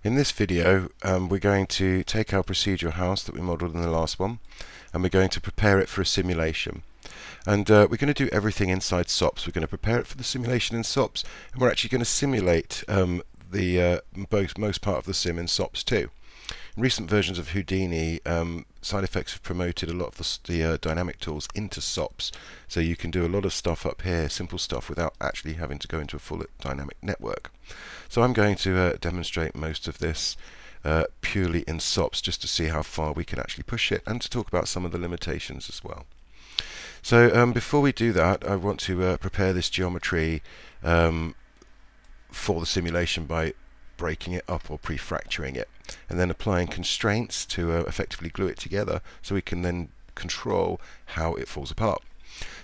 In this video, we're going to take our procedural house that we modelled in the last one, and we're going to prepare it for a simulation. And we're going to do everything inside SOPs. We're going to prepare it for the simulation in SOPs, and we're actually going to simulate the most part of the sim in SOPs too. In recent versions of Houdini, SideFX have promoted a lot of the dynamic tools into SOPs, so you can do a lot of stuff up here, simple stuff, without actually having to go into a full dynamic network. So I'm going to demonstrate most of this purely in SOPs, just to see how far we can actually push it, and to talk about some of the limitations as well. So before we do that, I want to prepare this geometry for the simulation by breaking it up or pre-fracturing it, and then applying constraints to effectively glue it together, so we can then control how it falls apart.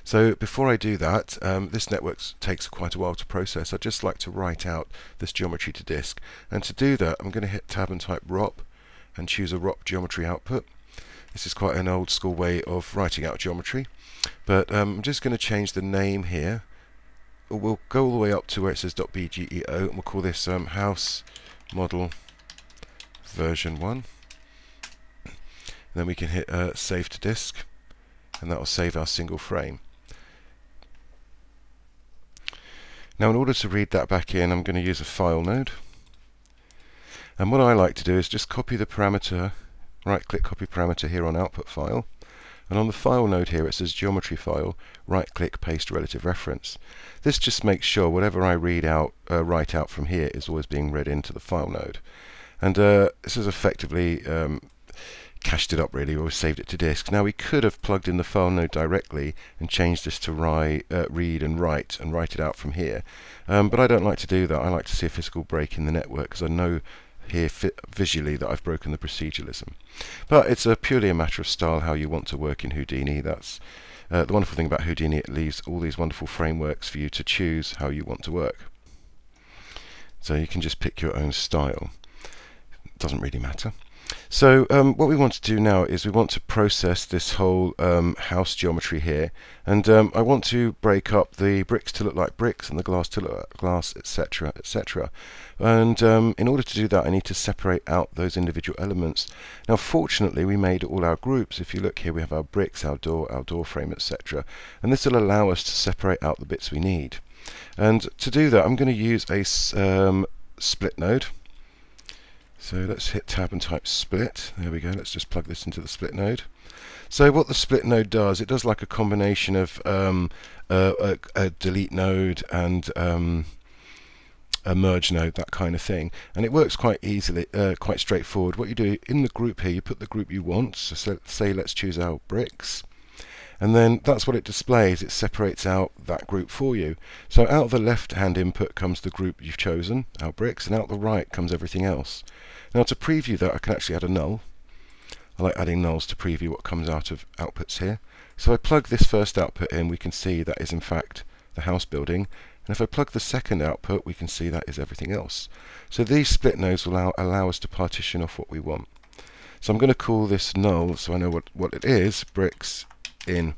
So before I do that, this network takes quite a while to process. I'd just like to write out this geometry to disk, and to do that I'm going to hit tab and type ROP and choose a ROP geometry output. This is quite an old school way of writing out geometry, but I'm just going to change the name here. We'll go all the way up to where it says .bgeo, and we'll call this house model version 1. And then we can hit save to disk, and that will save our single frame. Now in order to read that back in, I'm going to use a file node, and what I like to do is just copy the parameter, right click copy parameter here on output file, and on the file node here it says geometry file, right click paste relative reference. This just makes sure whatever I write out from here is always being read into the file node. And this has effectively cached it up really, or saved it to disk. Now we could have plugged in the file node directly and changed this to read and write it out from here. But I don't like to do that. I like to see a physical break in the network, because I know here visually that I've broken the proceduralism. But it's purely a matter of style, how you want to work in Houdini. That's the wonderful thing about Houdini. It leaves all these wonderful frameworks for you to choose how you want to work. So you can just pick your own style. It doesn't really matter. So what we want to do now is we want to process this whole house geometry here, and I want to break up the bricks to look like bricks and the glass to look like glass, etc., etc. And in order to do that, I need to separate out those individual elements. Now fortunately we made all our groups. If you look here, we have our bricks, our door frame, etc., and this will allow us to separate out the bits we need. And to do that I'm going to use a split node. So let's hit tab and type split. There we go. Let's just plug this into the split node. So what the split node does, it does like a combination of a delete node and a merge node, that kind of thing. And it works quite easily, quite straightforward. What you do in the group here, you put the group you want. So say let's choose our bricks. And then that's what it displays. It separates out that group for you. So out of the left hand input comes the group you've chosen, our bricks, and out the right comes everything else. Now to preview that, I can actually add a null. I like adding nulls to preview what comes out of outputs here. So I plug this first output in, we can see that is in fact the house building. And if I plug the second output, we can see that is everything else. So these split nodes will allow us to partition off what we want. So I'm going to call this null, so I know what it is, bricks in.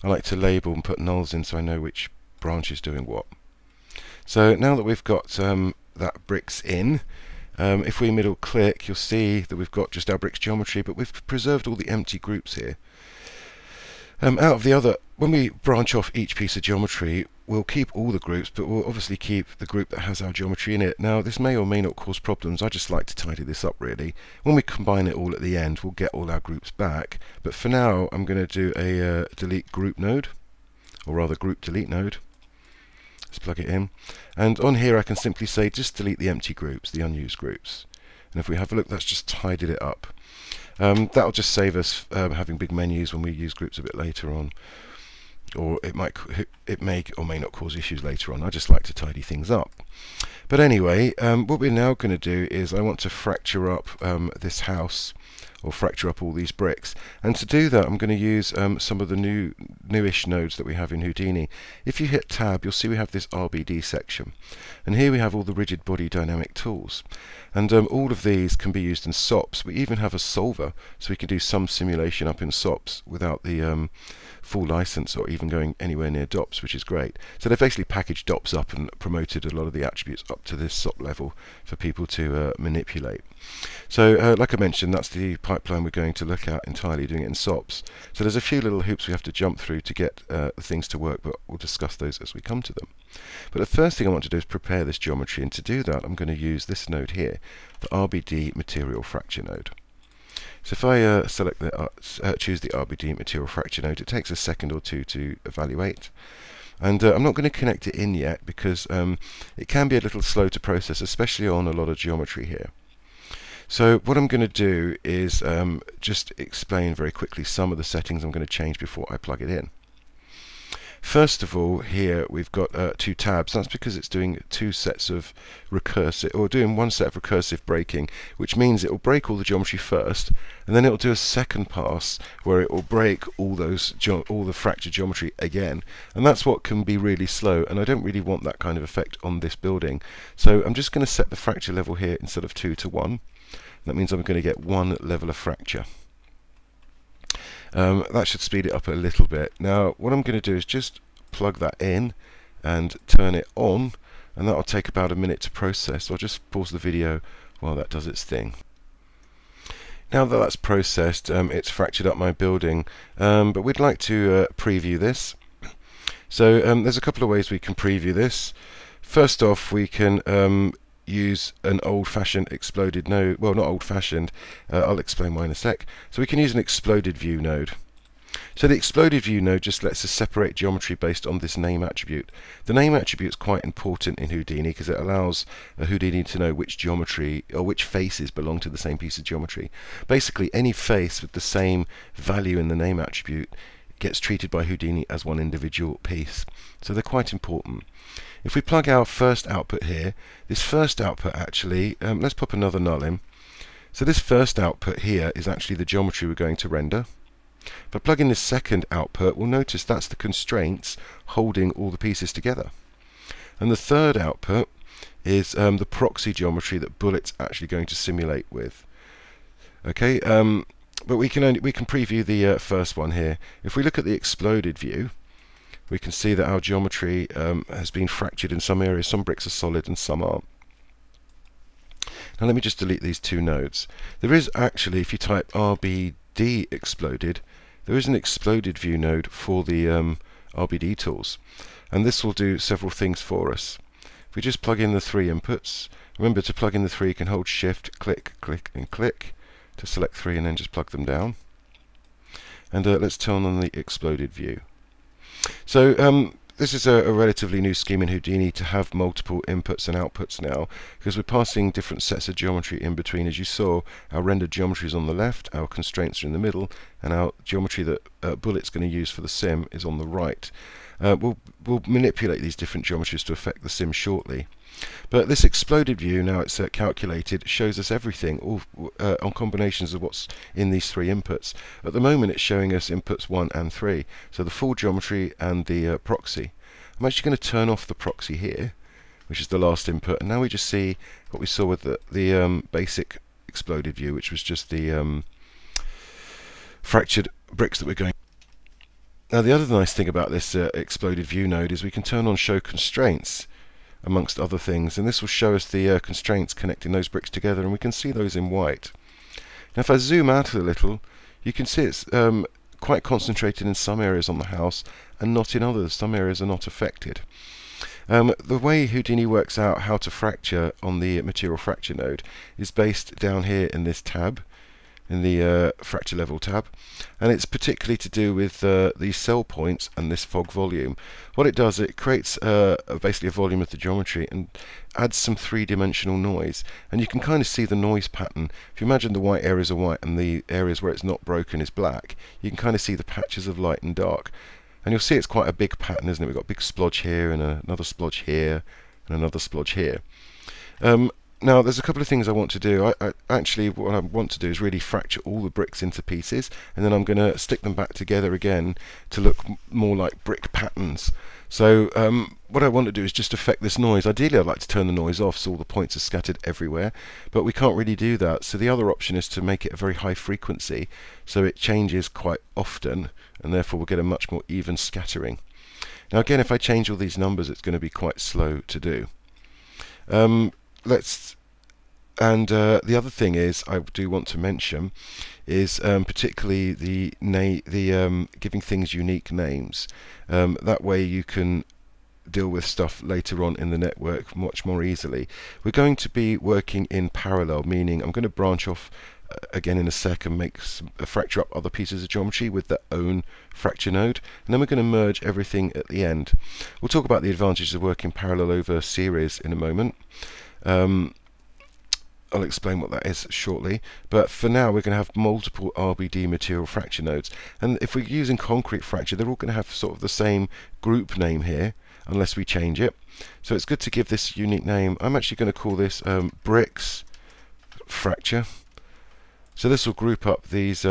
I like to label and put nulls in so I know which branch is doing what. So now that we've got that bricks in, if we middle click, you'll see that we've got just our bricks geometry, but we've preserved all the empty groups here. Out of the other, when we branch off each piece of geometry, we'll keep all the groups, but we'll obviously keep the group that has our geometry in it. Now this may or may not cause problems. I just like to tidy this up really. When we combine it all at the end, we'll get all our groups back, but for now I'm going to do a delete group node, or rather group delete node. Let's plug it in, and on here I can simply say just delete the empty groups, the unused groups. And if we have a look, that's just tidied it up. That'll just save us having big menus when we use groups a bit later on, or it may or may not cause issues later on. I just like to tidy things up. But anyway, what we're now going to do is I want to fracture up this house or fracture up all these bricks. And to do that, I'm going to use some of the newish nodes that we have in Houdini. If you hit Tab, you'll see we have this RBD section. And here we have all the rigid body dynamic tools. And all of these can be used in SOPs. We even have a solver, so we can do some simulation up in SOPs without the full license or even going anywhere near DOPS, which is great. So they've basically packaged DOPS up and promoted a lot of the attributes up to this SOP level for people to manipulate. So like I mentioned, that's the pipeline we're going to look at entirely, doing it in SOPs. So there's a few little hoops we have to jump through to get things to work, but we'll discuss those as we come to them. But the first thing I want to do is prepare this geometry, and to do that I'm going to use this node here, the RBD material fracture node. So if I select choose the RBD material fracture node, it takes a second or two to evaluate. And I'm not going to connect it in yet because it can be a little slow to process, especially on a lot of geometry here. So what I'm going to do is just explain very quickly some of the settings I'm going to change before I plug it in. First of all, here we've got two tabs. That's because it's doing two sets of recursive, or doing one set of recursive breaking, which means it will break all the geometry first, and then it will do a second pass where it will break all the fractured geometry again. And that's what can be really slow, and I don't really want that kind of effect on this building. So I'm just going to set the fracture level here instead of 2 to 1. That means I'm going to get 1 level of fracture. That should speed it up a little bit. Now what I'm going to do is just plug that in and turn it on, and that will take about a minute to process. So I'll just pause the video while that does its thing. Now that that's processed, it's fractured up my building, but we'd like to preview this. So there's a couple of ways we can preview this. First off, we can use an old-fashioned exploded node. Well, not old-fashioned, I'll explain why in a sec. So we can use an exploded view node. So the exploded view node just lets us separate geometry based on this name attribute. The name attribute is quite important in Houdini because it allows Houdini to know which geometry or which faces belong to the same piece of geometry. Basically, any face with the same value in the name attribute gets treated by Houdini as one individual piece. So they're quite important. If we plug our first output here, this first output actually, let's pop another null in. So this first output here is actually the geometry we're going to render. If I plug in this second output, we'll notice that's the constraints holding all the pieces together. And the third output is the proxy geometry that Bullet's actually going to simulate with. Okay, but we can preview the first one here. If we look at the exploded view, we can see that our geometry has been fractured in some areas. Some bricks are solid and some aren't. Now let me just delete these two nodes. There is actually, if you type RBD exploded, there is an exploded view node for the RBD tools, and this will do several things for us. If we just plug in the 3 inputs, remember to plug in the 3, you can hold shift, click, click and click to select 3 and then just plug them down. And let's turn on the exploded view. So this is a relatively new scheme in Houdini to have multiple inputs and outputs now, because we're passing different sets of geometry in between. As you saw, our rendered geometry is on the left, our constraints are in the middle, and our geometry that Bullet's going to use for the sim is on the right. We'll manipulate these different geometries to affect the sim shortly. But this exploded view, now it's calculated, shows us everything all, on combinations of what's in these 3 inputs. At the moment it's showing us inputs 1 and 3, so the full geometry and the proxy. I'm actually going to turn off the proxy here, which is the last input, and now we just see what we saw with the basic exploded view, which was just the fractured bricks that we're going. Now the other nice thing about this exploded view node is we can turn on show constraints amongst other things, and this will show us the constraints connecting those bricks together, and we can see those in white. Now if I zoom out a little, you can see it's quite concentrated in some areas on the house and not in others. Some areas are not affected. The way Houdini works out how to fracture on the material fracture node is based down here in this tab, in the fracture level tab, and it's particularly to do with these cell points and this fog volume. What it does, it creates basically a volume of the geometry and adds some 3-dimensional noise, and you can kind of see the noise pattern. If you imagine the white areas are white and the areas where it's not broken is black, you can kind of see the patches of light and dark, and you'll see it's quite a big pattern, isn't it? We've got a big splodge here and another splodge here and another splodge here. Now there's a couple of things I want to do. Actually what I want to do is really fracture all the bricks into pieces, and then I'm going to stick them back together again to look more like brick patterns. So what I want to do is just affect this noise. Ideally I'd like to turn the noise off so all the points are scattered everywhere, but we can't really do that. So the other option is to make it a very high frequency so it changes quite often, and therefore we'll get a much more even scattering. Now again, if I change all these numbers, it's going to be quite slow to do. The other thing is I do want to mention is particularly the giving things unique names. That way you can deal with stuff later on in the network much more easily. We're going to be working in parallel, meaning I'm going to branch off again in a sec and fracture up other pieces of geometry with their own fracture node, and then we're going to merge everything at the end. We'll talk about the advantages of working parallel over series in a moment. I'll explain what that is shortly, but for now we're going to have multiple RBD material fracture nodes, and if we're using concrete fracture, they're all going to have sort of the same group name here unless we change it. So it's good to give this unique name. I'm actually going to call this bricks fracture. So this will group up these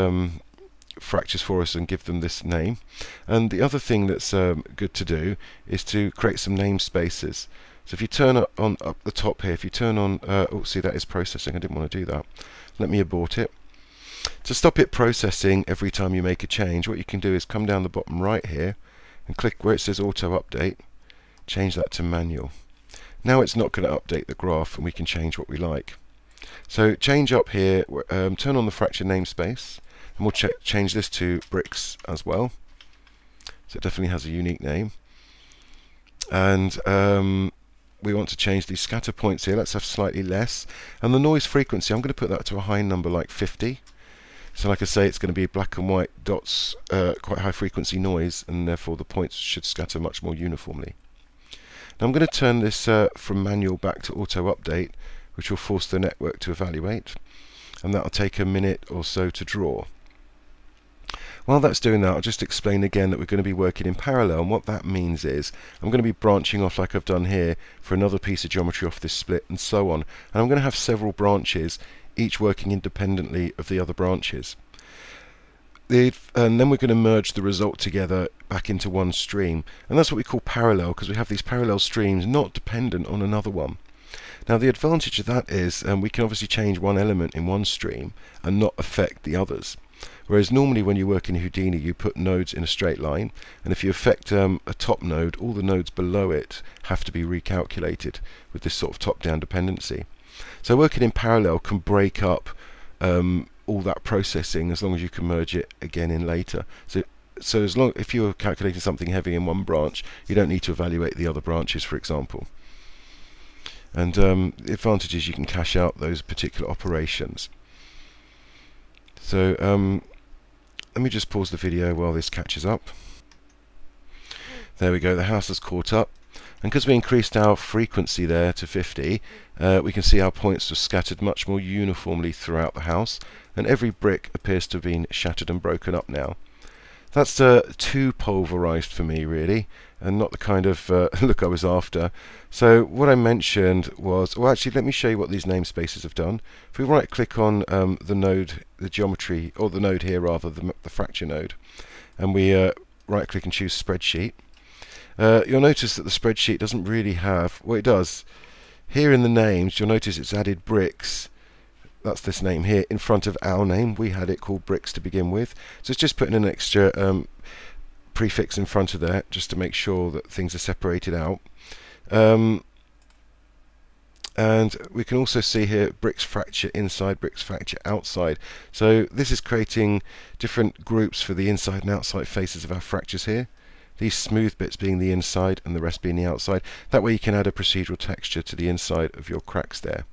fractures for us and give them this name. And the other thing that's good to do is to create some namespaces. So if you turn up the top here, if you turn on, oh, see, that is processing. I didn't want to do that. Let me abort it. To stop it processing every time you make a change, what you can do is come down the bottom right here and click where it says auto update, change that to manual. Now it's not going to update the graph, and we can change what we like. So change up here, turn on the fracture namespace, and we'll change this to bricks as well. So it definitely has a unique name. And we want to change these scatter points here. Let's have slightly less. And the noise frequency, I'm going to put that to a high number like 50. So like I say, it's going to be black and white dots, quite high frequency noise, and therefore the points should scatter much more uniformly. Now I'm going to turn this from manual back to auto update, which will force the network to evaluate, and that will take a minute or so to draw. While that's doing that, I'll just explain again that we're going to be working in parallel, and what that means is I'm going to be branching off like I've done here for another piece of geometry off this split, and so on. And I'm going to have several branches, each working independently of the other branches. And then we're going to merge the result together back into one stream, and that's what we call parallel, because we have these parallel streams not dependent on another one. Now the advantage of that is we can obviously change one element in one stream and not affect the others. Whereas normally when you work in Houdini, you put nodes in a straight line, and if you affect a top node, all the nodes below it have to be recalculated with this sort of top-down dependency. So working in parallel can break up all that processing as long as you can merge it again in later. So if you're calculating something heavy in one branch, you don't need to evaluate the other branches, for example. And the advantage is you can cache out those particular operations. So let me just pause the video while this catches up. There we go, the house has caught up, and because we increased our frequency there to 50, we can see our points are scattered much more uniformly throughout the house, and every brick appears to have been shattered and broken up now. That's too pulverized for me, really, and not the kind of look I was after. So what I mentioned was, well, actually let me show you what these namespaces have done. If we right click on the node, the geometry, or the node here rather, the fracture node, and we right click and choose spreadsheet, you'll notice that the spreadsheet doesn't really have, well, it does. Here in the names, you'll notice it's added bricks. That's this name here in front of our name. We had it called bricks to begin with, so it's just putting an extra prefix in front of that just to make sure that things are separated out. And we can also see here bricks fracture inside, bricks fracture outside. So this is creating different groups for the inside and outside faces of our fractures here. These smooth bits being the inside and the rest being the outside. That way you can add a procedural texture to the inside of your cracks there.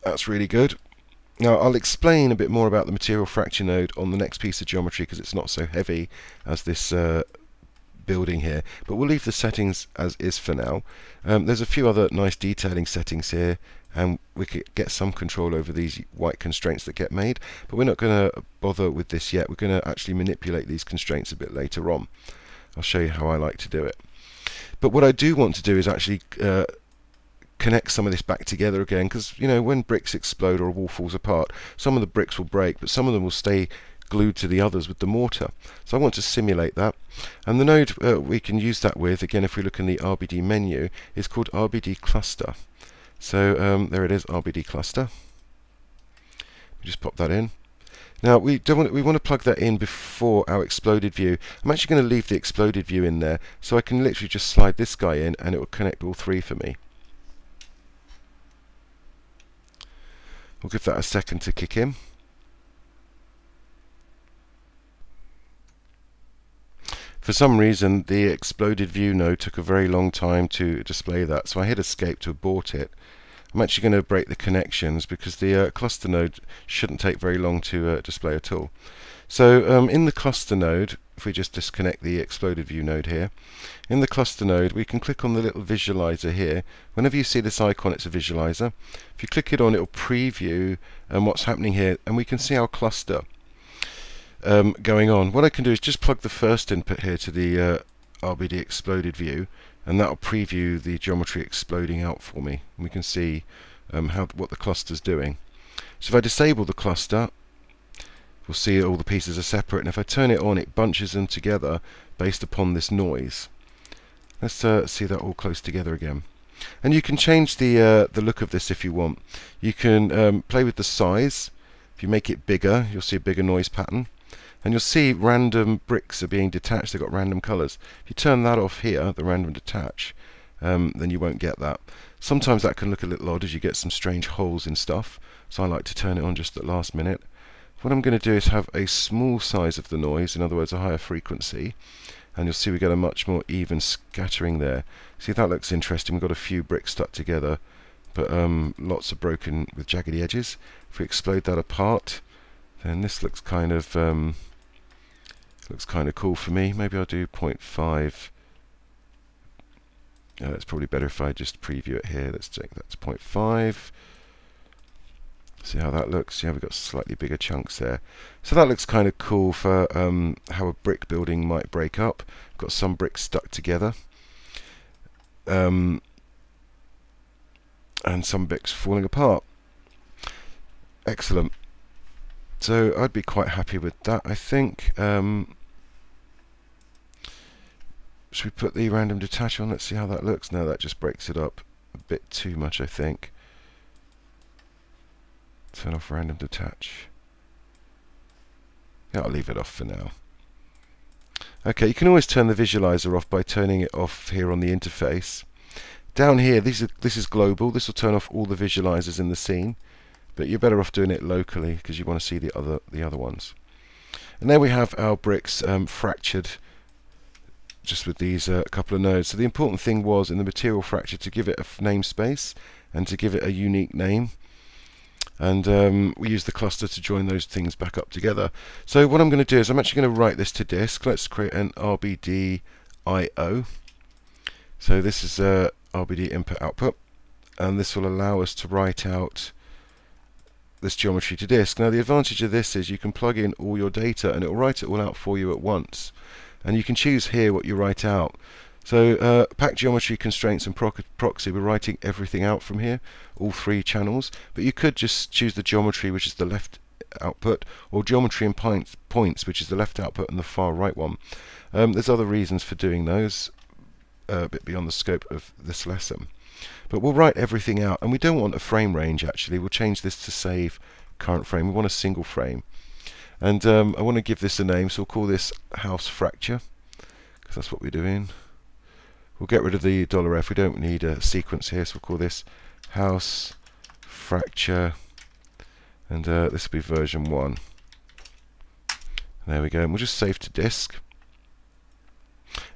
That's really good. Now I'll explain a bit more about the material fracture node on the next piece of geometry because it's not so heavy as this building here, but we'll leave the settings as is for now. There's a few other nice detailing settings here, and we could get some control over these white constraints that get made, but we're not going to bother with this yet. We're going to actually manipulate these constraints a bit later on. I'll show you how I like to do it. But what I do want to do is actually connect some of this back together again, because you know, when bricks explode or a wall falls apart, some of the bricks will break, but some of them will stay glued to the others with the mortar. So I want to simulate that, and the node we can use that with, again, if we look in the RBD menu, is called RBD cluster. So there it is, RBD cluster. We just pop that in. Now we want to plug that in before our exploded view. I'm actually going to leave the exploded view in there, so I can literally just slide this guy in and it will connect all three for me. We'll give that a second to kick in. For some reason the exploded view node took a very long time to display that, so I hit escape to abort it. I'm actually going to break the connections because the cluster node shouldn't take very long to display at all. So in the cluster node, if we just disconnect the exploded view node here, in the cluster node we can click on the little visualizer here. Whenever you see this icon, it's a visualizer. If you click it on, it will preview what's happening here, and we can see our cluster going on. What I can do is just plug the first input here to the RBD exploded view, and that will preview the geometry exploding out for me. And we can see what the cluster's doing. So if I disable the cluster, we'll see all the pieces are separate, and if I turn it on, it bunches them together based upon this noise. Let's see that all close together again. And you can change the look of this if you want. You can play with the size. If you make it bigger, you'll see a bigger noise pattern. And you'll see random bricks are being detached. They've got random colours. If you turn that off here, the random detach, then you won't get that. Sometimes that can look a little odd as you get some strange holes in stuff. So I like to turn it on just at last minute. What I'm going to do is have a small size of the noise, in other words a higher frequency, and you'll see we get a much more even scattering there. See, that looks interesting. We've got a few bricks stuck together, but lots are broken with jaggedy edges. If we explode that apart, then this looks kind of cool for me. Maybe I'll do 0.5. It's probably better if I just preview it here. Let's take that to 0.5. See how that looks. Yeah, we've got slightly bigger chunks there. So that looks kind of cool for how a brick building might break up. Got some bricks stuck together, and some bricks falling apart. Excellent. So I'd be quite happy with that, I think. Should we put the random detach on? Let's see how that looks. No, that just breaks it up a bit too much, I think. Turn off random detach. Yeah, I'll leave it off for now. Okay, you can always turn the visualizer off by turning it off here on the interface. Down here, this is global. This will turn off all the visualizers in the scene, but you're better off doing it locally because you want to see the other ones. And there we have our bricks fractured, just with these couple of nodes. So the important thing was in the material fracture to give it a namespace and to give it a unique name. And we use the cluster to join those things back up together. So what I'm going to do is I'm actually going to write this to disk. Let's create an RBD IO. So this is RBD input output, and this will allow us to write out this geometry to disk. Now the advantage of this is you can plug in all your data and it will write it all out for you at once, and you can choose here what you write out. So pack geometry, constraints and proxy, we're writing everything out from here, all three channels, but you could just choose the geometry, which is the left output, or geometry and points, which is the left output and the far right one. There's other reasons for doing those, a bit beyond the scope of this lesson. But we'll write everything out, and we don't want a frame range actually. We'll change this to save current frame. We want a single frame. And I want to give this a name, so we'll call this house fracture, because that's what we're doing. We'll get rid of the $F. We don't need a sequence here, so we'll call this house fracture, and this will be version 1. There we go, and we'll just save to disk.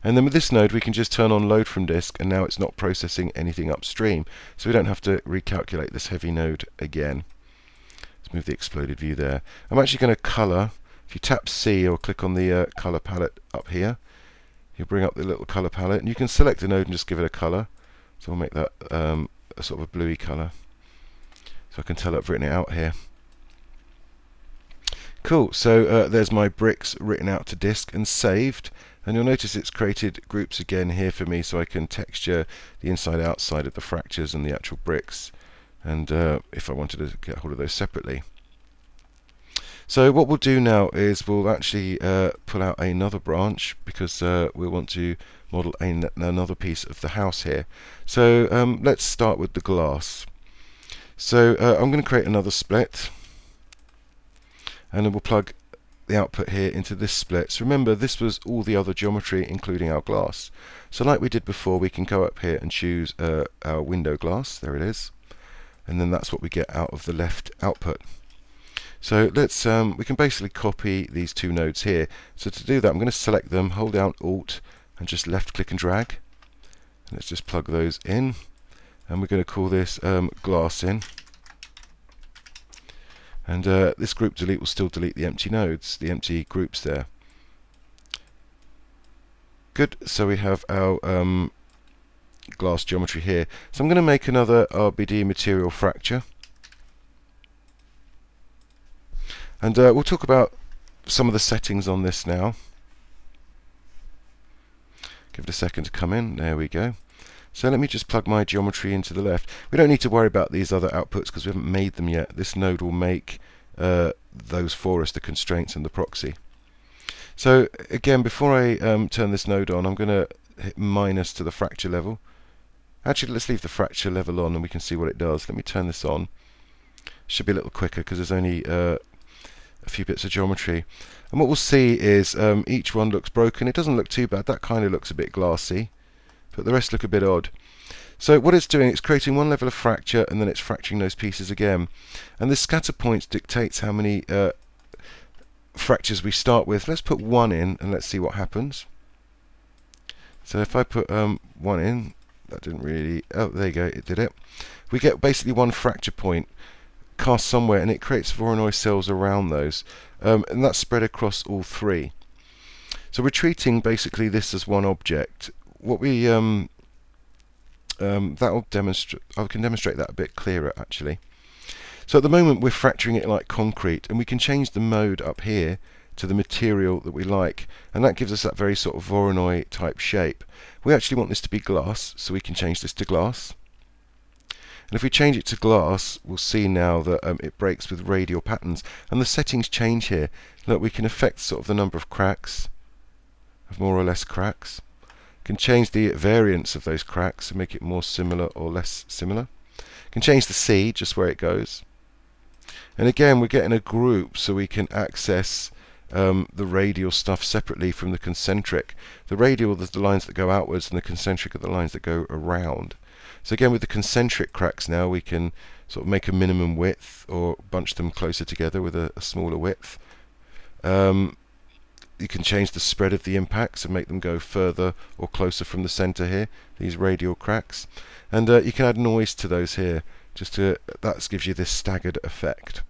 And then with this node we can just turn on load from disk, and now it's not processing anything upstream, so we don't have to recalculate this heavy node again. Let's move the exploded view there. I'm actually going to color. If you tap C or click on the color palette up here, you bring up the little color palette, and you can select a node and just give it a color. So we'll make that a sort of a bluey color, so I can tell I've written it out here. Cool. So there's my bricks written out to disk and saved. And you'll notice it's created groups again here for me, so I can texture the inside outside of the fractures and the actual bricks, and if I wanted to get hold of those separately. So what we'll do now is we'll actually pull out another branch, because we want to model another piece of the house here. So let's start with the glass. So I'm going to create another split, and then we'll plug the output here into this split. So remember, this was all the other geometry including our glass. So like we did before, we can go up here and choose our window glass. There it is, and then that's what we get out of the left output. So let's we can basically copy these two nodes here. So to do that, I'm going to select them, hold down Alt and just left click and drag. Let's just plug those in, and we're going to call this glass in. And this group delete will still delete the empty nodes, the empty groups there. Good, so we have our glass geometry here. So I'm going to make another RBD material fracture. And we'll talk about some of the settings on this now. Give it a second to come in. There we go. So let me just plug my geometry into the left. We don't need to worry about these other outputs because we haven't made them yet. This node will make those for us, the constraints and the proxy. So again, before I turn this node on, I'm going to hit minus to the fracture level. Actually, let's leave the fracture level on and we can see what it does. Let me turn this on. Should be a little quicker because there's only a few bits of geometry. And what we'll see is each one looks broken. It doesn't look too bad. That kind of looks a bit glassy, but the rest look a bit odd. So what it's doing, it's creating one level of fracture and then it's fracturing those pieces again. And this scatter points dictates how many fractures we start with. Let's put one in and let's see what happens. So if I put one in, that didn't really, oh there you go, it did it. We get basically one fracture point cast somewhere and it creates Voronoi cells around those, and that's spread across all three. So we're treating basically this as one object. What we that'll demonstrate. I can demonstrate that a bit clearer actually. So at the moment we're fracturing it like concrete, and we can change the mode up here to the material that we like, and that gives us that very sort of Voronoi type shape. We actually want this to be glass, so we can change this to glass. And if we change it to glass, we'll see now that it breaks with radial patterns, and the settings change here. Look, we can affect sort of the number of cracks, of more or less cracks. Can change the variance of those cracks and make it more similar or less similar. Can change the C, just where it goes. And again, we're getting a group, so we can access the radial stuff separately from the concentric. The radial are the lines that go outwards, and the concentric are the lines that go around. So again, with the concentric cracks now, we can sort of make a minimum width or bunch them closer together with a smaller width. You can change the spread of the impacts and make them go further or closer from the center here, these radial cracks. And you can add noise to those here, just to, that gives you this staggered effect.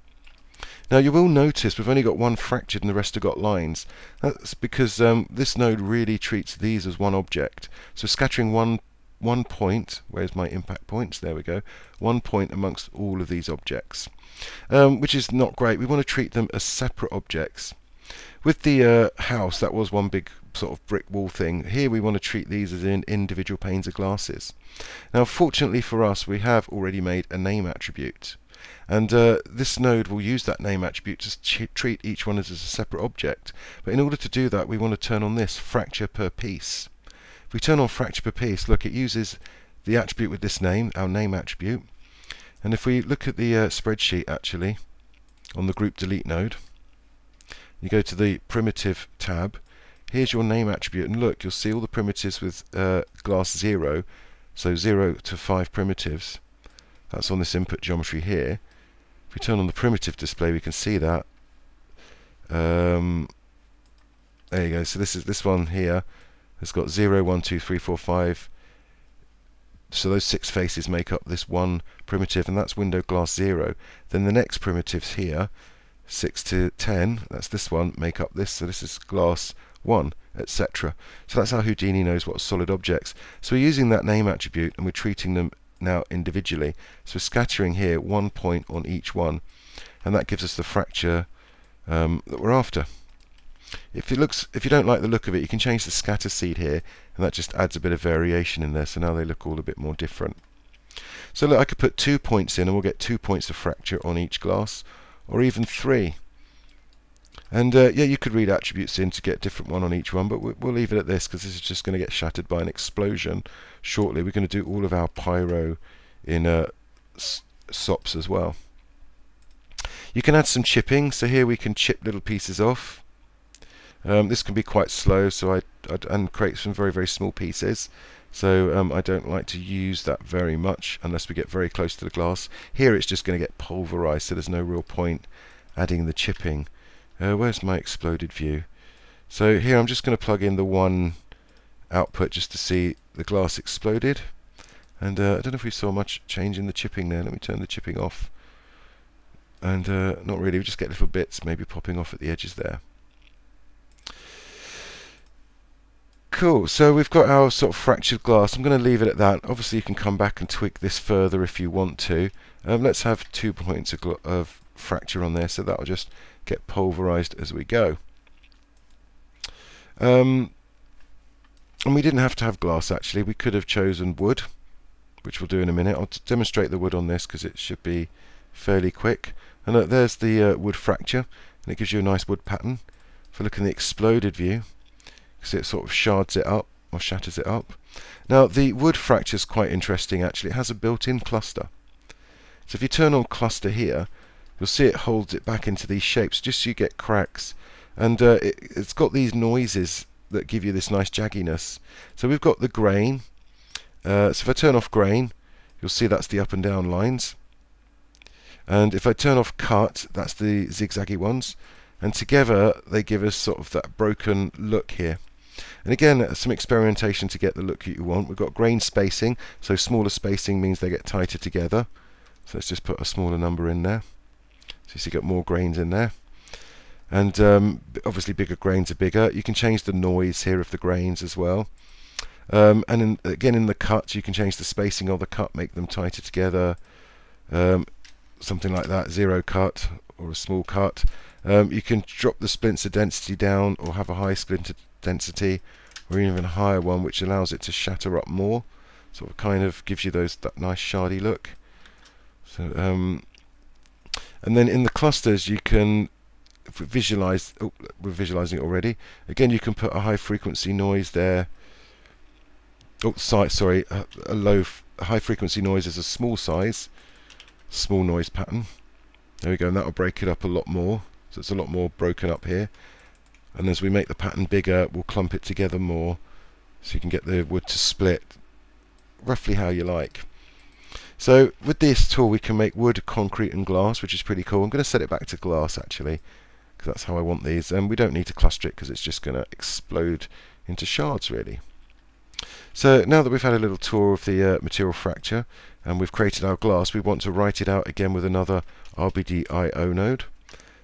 Now you will notice we've only got one fractured and the rest have got lines. That's because this node really treats these as one object. So scattering one point, where's my impact points? There we go. One point amongst all of these objects, which is not great. We want to treat them as separate objects. With the house, that was one big sort of brick wall thing. Here we want to treat these as individual panes of glasses. Now fortunately for us, we have already made a name attribute, and this node will use that name attribute to treat each one as a separate object. But in order to do that, we want to turn on this fracture per piece. If we turn on fracture per piece, look, it uses the attribute with this name, our name attribute. And if we look at the spreadsheet actually, on the group delete node, you go to the primitive tab, here's your name attribute, and look, you'll see all the primitives with glass 0, so 0 to 5 primitives. That's on this input geometry here. If we turn on the primitive display, we can see that. There you go. So this one here has got 0, 1, 2, 3, 4, 5. So those 6 faces make up this one primitive, and that's window glass 0. Then the next primitives here, 6 to 10, that's this one, make up this. So this is glass 1, etc. So that's how Houdini knows what are solid objects. So we're using that name attribute and we're treating them now individually. So we're scattering here 1 point on each one, and that gives us the fracture that we're after. If you don't like the look of it, you can change the scatter seed here, and that just adds a bit of variation in there, so now they look all a bit more different. So look, I could put 2 points in and we'll get 2 points of fracture on each glass, or even 3. And yeah, you could read attributes in to get a different one on each one, but we'll leave it at this because this is just going to get shattered by an explosion shortly. We're going to do all of our pyro in SOPs as well. You can add some chipping, so here we can chip little pieces off. This can be quite slow, so and create some very, very small pieces. So I don't like to use that very much unless we get very close to the glass. Here it's just going to get pulverized, so there's no real point adding the chipping. Where's my exploded view? So here I'm just going to plug in the one output just to see the glass exploded. And I don't know if we saw much change in the chipping there. Let me turn the chipping off. And not really, we just get little bits maybe popping off at the edges there. Cool, so we've got our sort of fractured glass. I'm going to leave it at that. Obviously you can come back and tweak this further if you want to. Let's have 2 points of fracture on there, so that'll just get pulverized as we go. And we didn't have to have glass actually, we could have chosen wood, which we'll do in a minute. I'll demonstrate the wood on this because it should be fairly quick. And look, there's the wood fracture, and it gives you a nice wood pattern. If I look in the exploded view, because it sort of shards it up or shatters it up. Now the wood fracture is quite interesting actually. It has a built-in cluster. So if you turn on cluster here, you'll see it holds it back into these shapes just so you get cracks. And it's got these noises that give you this nice jagginess. So we've got the grain. So if I turn off grain, you'll see that's the up and down lines. And if I turn off cut, that's the zigzaggy ones. And together they give us sort of that broken look here. And again, some experimentation to get the look that you want. We've got grain spacing, so smaller spacing means they get tighter together. So let's just put a smaller number in there. So you see you've got more grains in there. And obviously bigger grains are bigger. You can change the noise here of the grains as well. And again in the cut, you can change the spacing of the cut, make them tighter together. Something like that, 0 cut or a small cut. You can drop the splinter density down or have a high splinter density or even a higher one, which allows it to shatter up more. Sort of kind of gives you that nice shardy look. So and then in the clusters you can visualize. Oh, we're visualizing it already. Again, you can put a high frequency noise there. Oh, sorry, a high frequency noise is a small size, small noise pattern. There we go, and that will break it up a lot more. So it's a lot more broken up here. And as we make the pattern bigger, we'll clump it together more, so you can get the wood to split roughly how you like. So with this tool we can make wood, concrete and glass, which is pretty cool. I'm going to set it back to glass actually, because that's how I want these. And we don't need to cluster it because it's just going to explode into shards really. So now that we've had a little tour of the material fracture and we've created our glass, we want to write it out again with another RBD-IO node.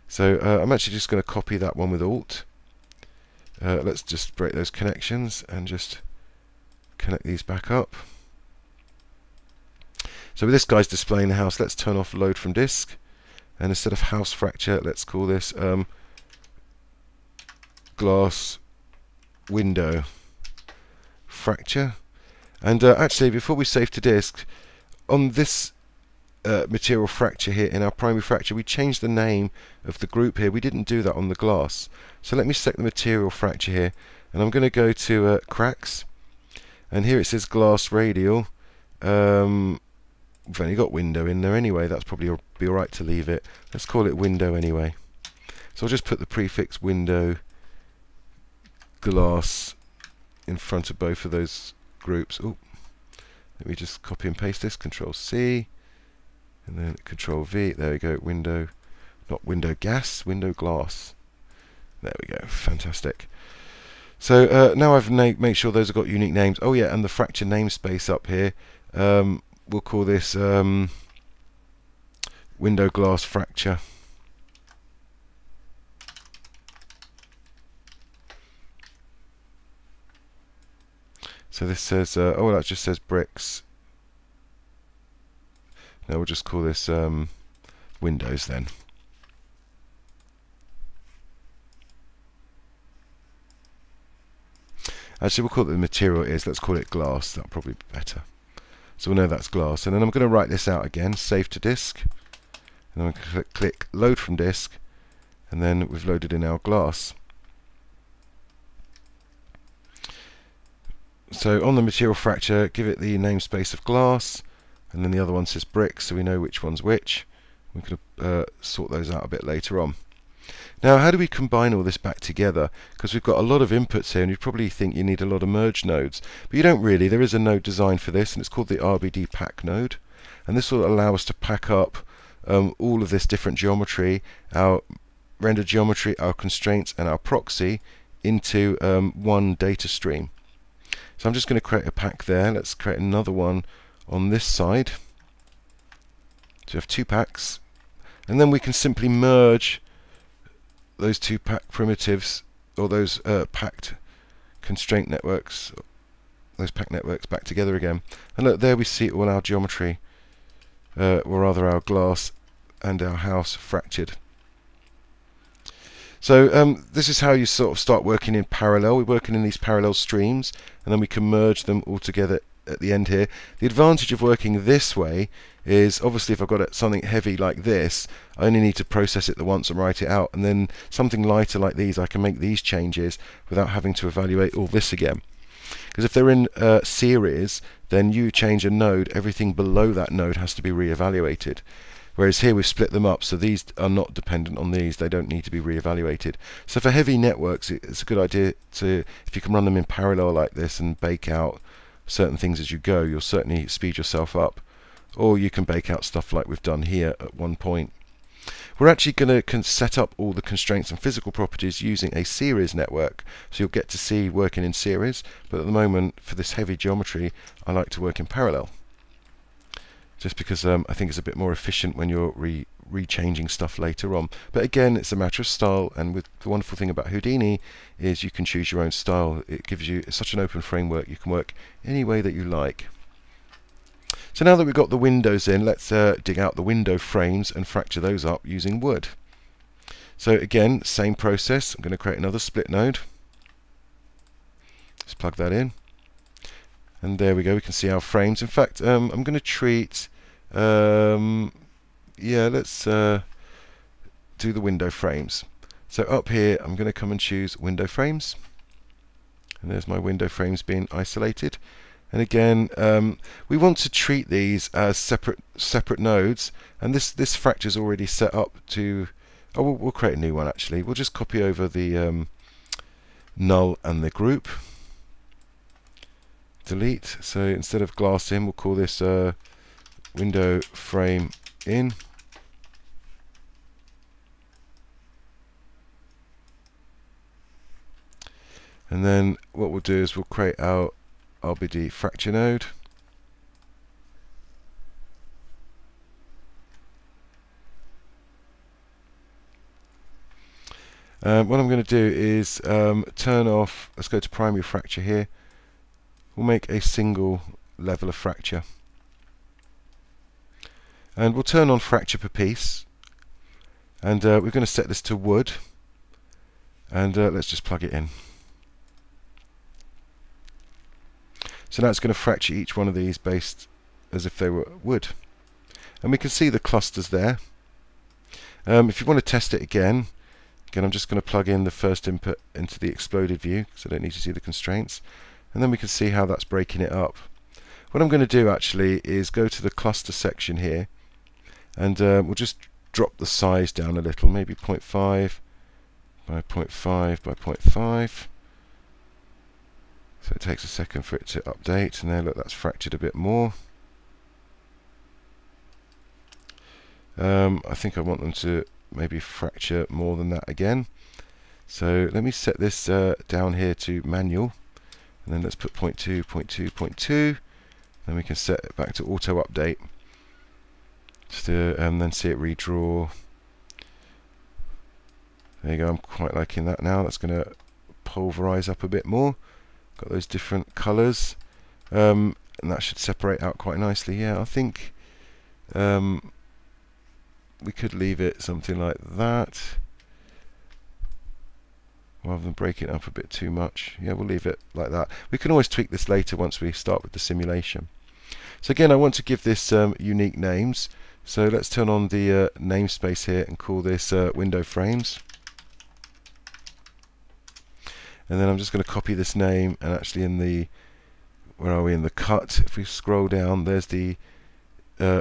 So I'm actually just going to copy that one with Alt. Let's just break those connections and just connect these back up. So with this guy's displaying the house, let's turn off load from disk, and instead of house fracture, let's call this glass window fracture. And actually, before we save to disk, on this material fracture here in our primary fracture, we changed the name of the group here. We didn't do that on the glass. So let me select the material fracture here, and I'm going to go to cracks, and here it says glass radial. We've only got window in there anyway, that's probably be alright to leave it. Let's call it window anyway. So I'll just put the prefix window glass in front of both of those groups. Oh, let me just copy and paste this, Control C, and then Control V. There we go, window, not window gas, window glass. There we go, fantastic. So now I've made sure those have got unique names. Oh yeah, and the fracture namespace up here, we'll call this window glass fracture. So this says, oh, that just says bricks. Now we'll just call this windows then. Actually, we'll call it the material it is. Let's call it glass. That'll probably be better. So we'll know that's glass. And then I'm going to write this out again. Save to disk. And then I'm going to click load from disk. And then we've loaded in our glass. So on the material fracture, give it the namespace of glass, and then the other one says brick, so we know which one's which. We can sort those out a bit later on. Now, how do we combine all this back together? Because we've got a lot of inputs here, and you probably think you need a lot of merge nodes, but you don't really. There is a node designed for this, and it's called the RBD pack node, and this will allow us to pack up all of this different geometry, our render geometry, our constraints, and our proxy into one data stream. So I'm just going to create a pack there. Let's create another one on this side. So we have two packs, and then we can simply merge those two pack primitives, or those packed constraint networks, those pack networks back together again. And look, there we see all our geometry, or rather our glass and our house fractured. So this is how you sort of start working in parallel. We're working in these parallel streams, and then we can merge them all together at the end here. The advantage of working this way is, obviously, if I've got something heavy like this, I only need to process it the once and write it out, and then something lighter like these, I can make these changes without having to evaluate all this again. Because if they're in series, then you change a node, everything below that node has to be re-evaluated. Whereas here we've split them up, so these are not dependent on these, they don't need to be re-evaluated. So for heavy networks, it's a good idea to, if you can run them in parallel like this and bake out certain things as you go, you'll certainly speed yourself up. Or you can bake out stuff like we've done here at one point. We're actually going to set up all the constraints and physical properties using a series network, so you'll get to see working in series, but at the moment, for this heavy geometry, I like to work in parallel. Just because I think it's a bit more efficient when you're re-changing stuff later on. But again, it's a matter of style, and with the wonderful thing about Houdini is you can choose your own style. It gives you such an open framework, you can work any way that you like. So now that we've got the windows in, let's dig out the window frames and fracture those up using wood. So again, same process. I'm going to create another split node. Let's plug that in. And there we go, we can see our frames. In fact, I'm going to treat, let's do the window frames. So up here, I'm going to come and choose window frames. And there's my window frames being isolated. And again, we want to treat these as separate nodes. And this fracture is already set up to, we'll create a new one actually. We'll just copy over the null and the group. Delete. So instead of glass in, we'll call this window frame in. And then what we'll do is we'll create our RBD fracture node. What I'm going to do is turn off, let's go to primary fracture here. We'll make a single level of fracture. And we'll turn on fracture per piece. And we're going to set this to wood. And let's just plug it in. So now it's going to fracture each one of these based as if they were wood. And we can see the clusters there. If you want to test it again, I'm just going to plug in the first input into the exploded view, so I don't need to see the constraints. And then we can see how that's breaking it up. What I'm going to do actually is go to the cluster section here, and we'll just drop the size down a little, maybe 0.5 by 0.5 by 0.5. So it takes a second for it to update, and there, look, that's fractured a bit more. I think I want them to maybe fracture more than that again. So let me set this down here to manual, and then let's put 0.2, 0.2, 0.2. Then we can set it back to auto update, just to then see it redraw. There you go, I'm quite liking that now. That's going to pulverize up a bit more. Got those different colours, and that should separate out quite nicely. Yeah, I think we could leave it something like that. rather than break it up a bit too much. Yeah, we'll leave it like that. We can always tweak this later once we start with the simulation. So again, I want to give this unique names. So let's turn on the namespace here and call this window frames. And then I'm just going to copy this name, and actually in the, where are we, in the cut, if we scroll down, there's the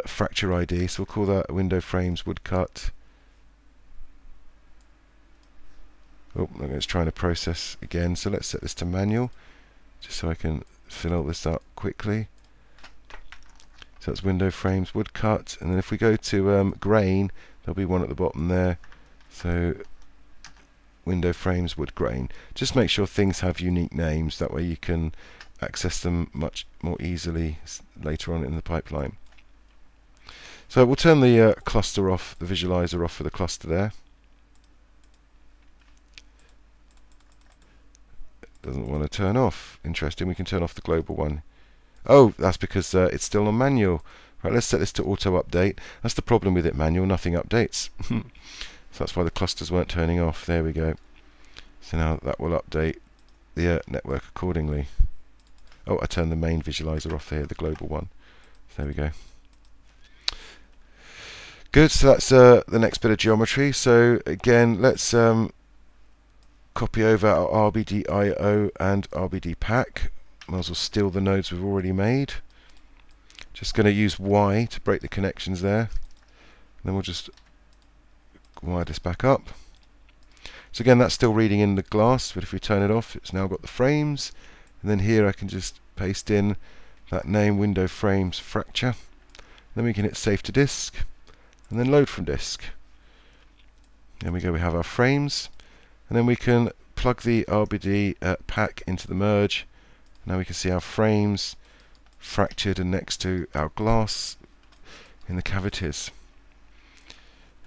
fracture ID, so we'll call that window frames woodcut. Oh, it's trying to process again, so let's set this to manual, just so I can fill all this up quickly. So that's window frames woodcut, and then if we go to grain, there'll be one at the bottom there. So window frames wood grain. Just make sure things have unique names, that way you can access them much more easily later on in the pipeline. So we'll turn the cluster off, the visualizer off for the cluster there. Doesn't want to turn off. Interesting, we can turn off the global one. Oh, that's because it's still on manual. Right, let's set this to auto update. That's the problem with it, manual, nothing updates. So that's why the clusters weren't turning off. There we go. So now that will update the network accordingly. Oh, I turned the main visualizer off here, the global one. So there we go. Good, so that's the next bit of geometry. So again, let's copy over our RBD.IO and RBD.Pack. Might as well steal the nodes we've already made. Just going to use Y to break the connections there. Then we'll just wire this back up. So again, that's still reading in the glass, but if we turn it off, it's now got the frames. And then here I can just paste in that name, window frames fracture. Then we can hit save to disk, and then load from disk. There we go, we have our frames. And then we can plug the RBD pack into the merge. Now we can see our frames fractured and next to our glass in the cavities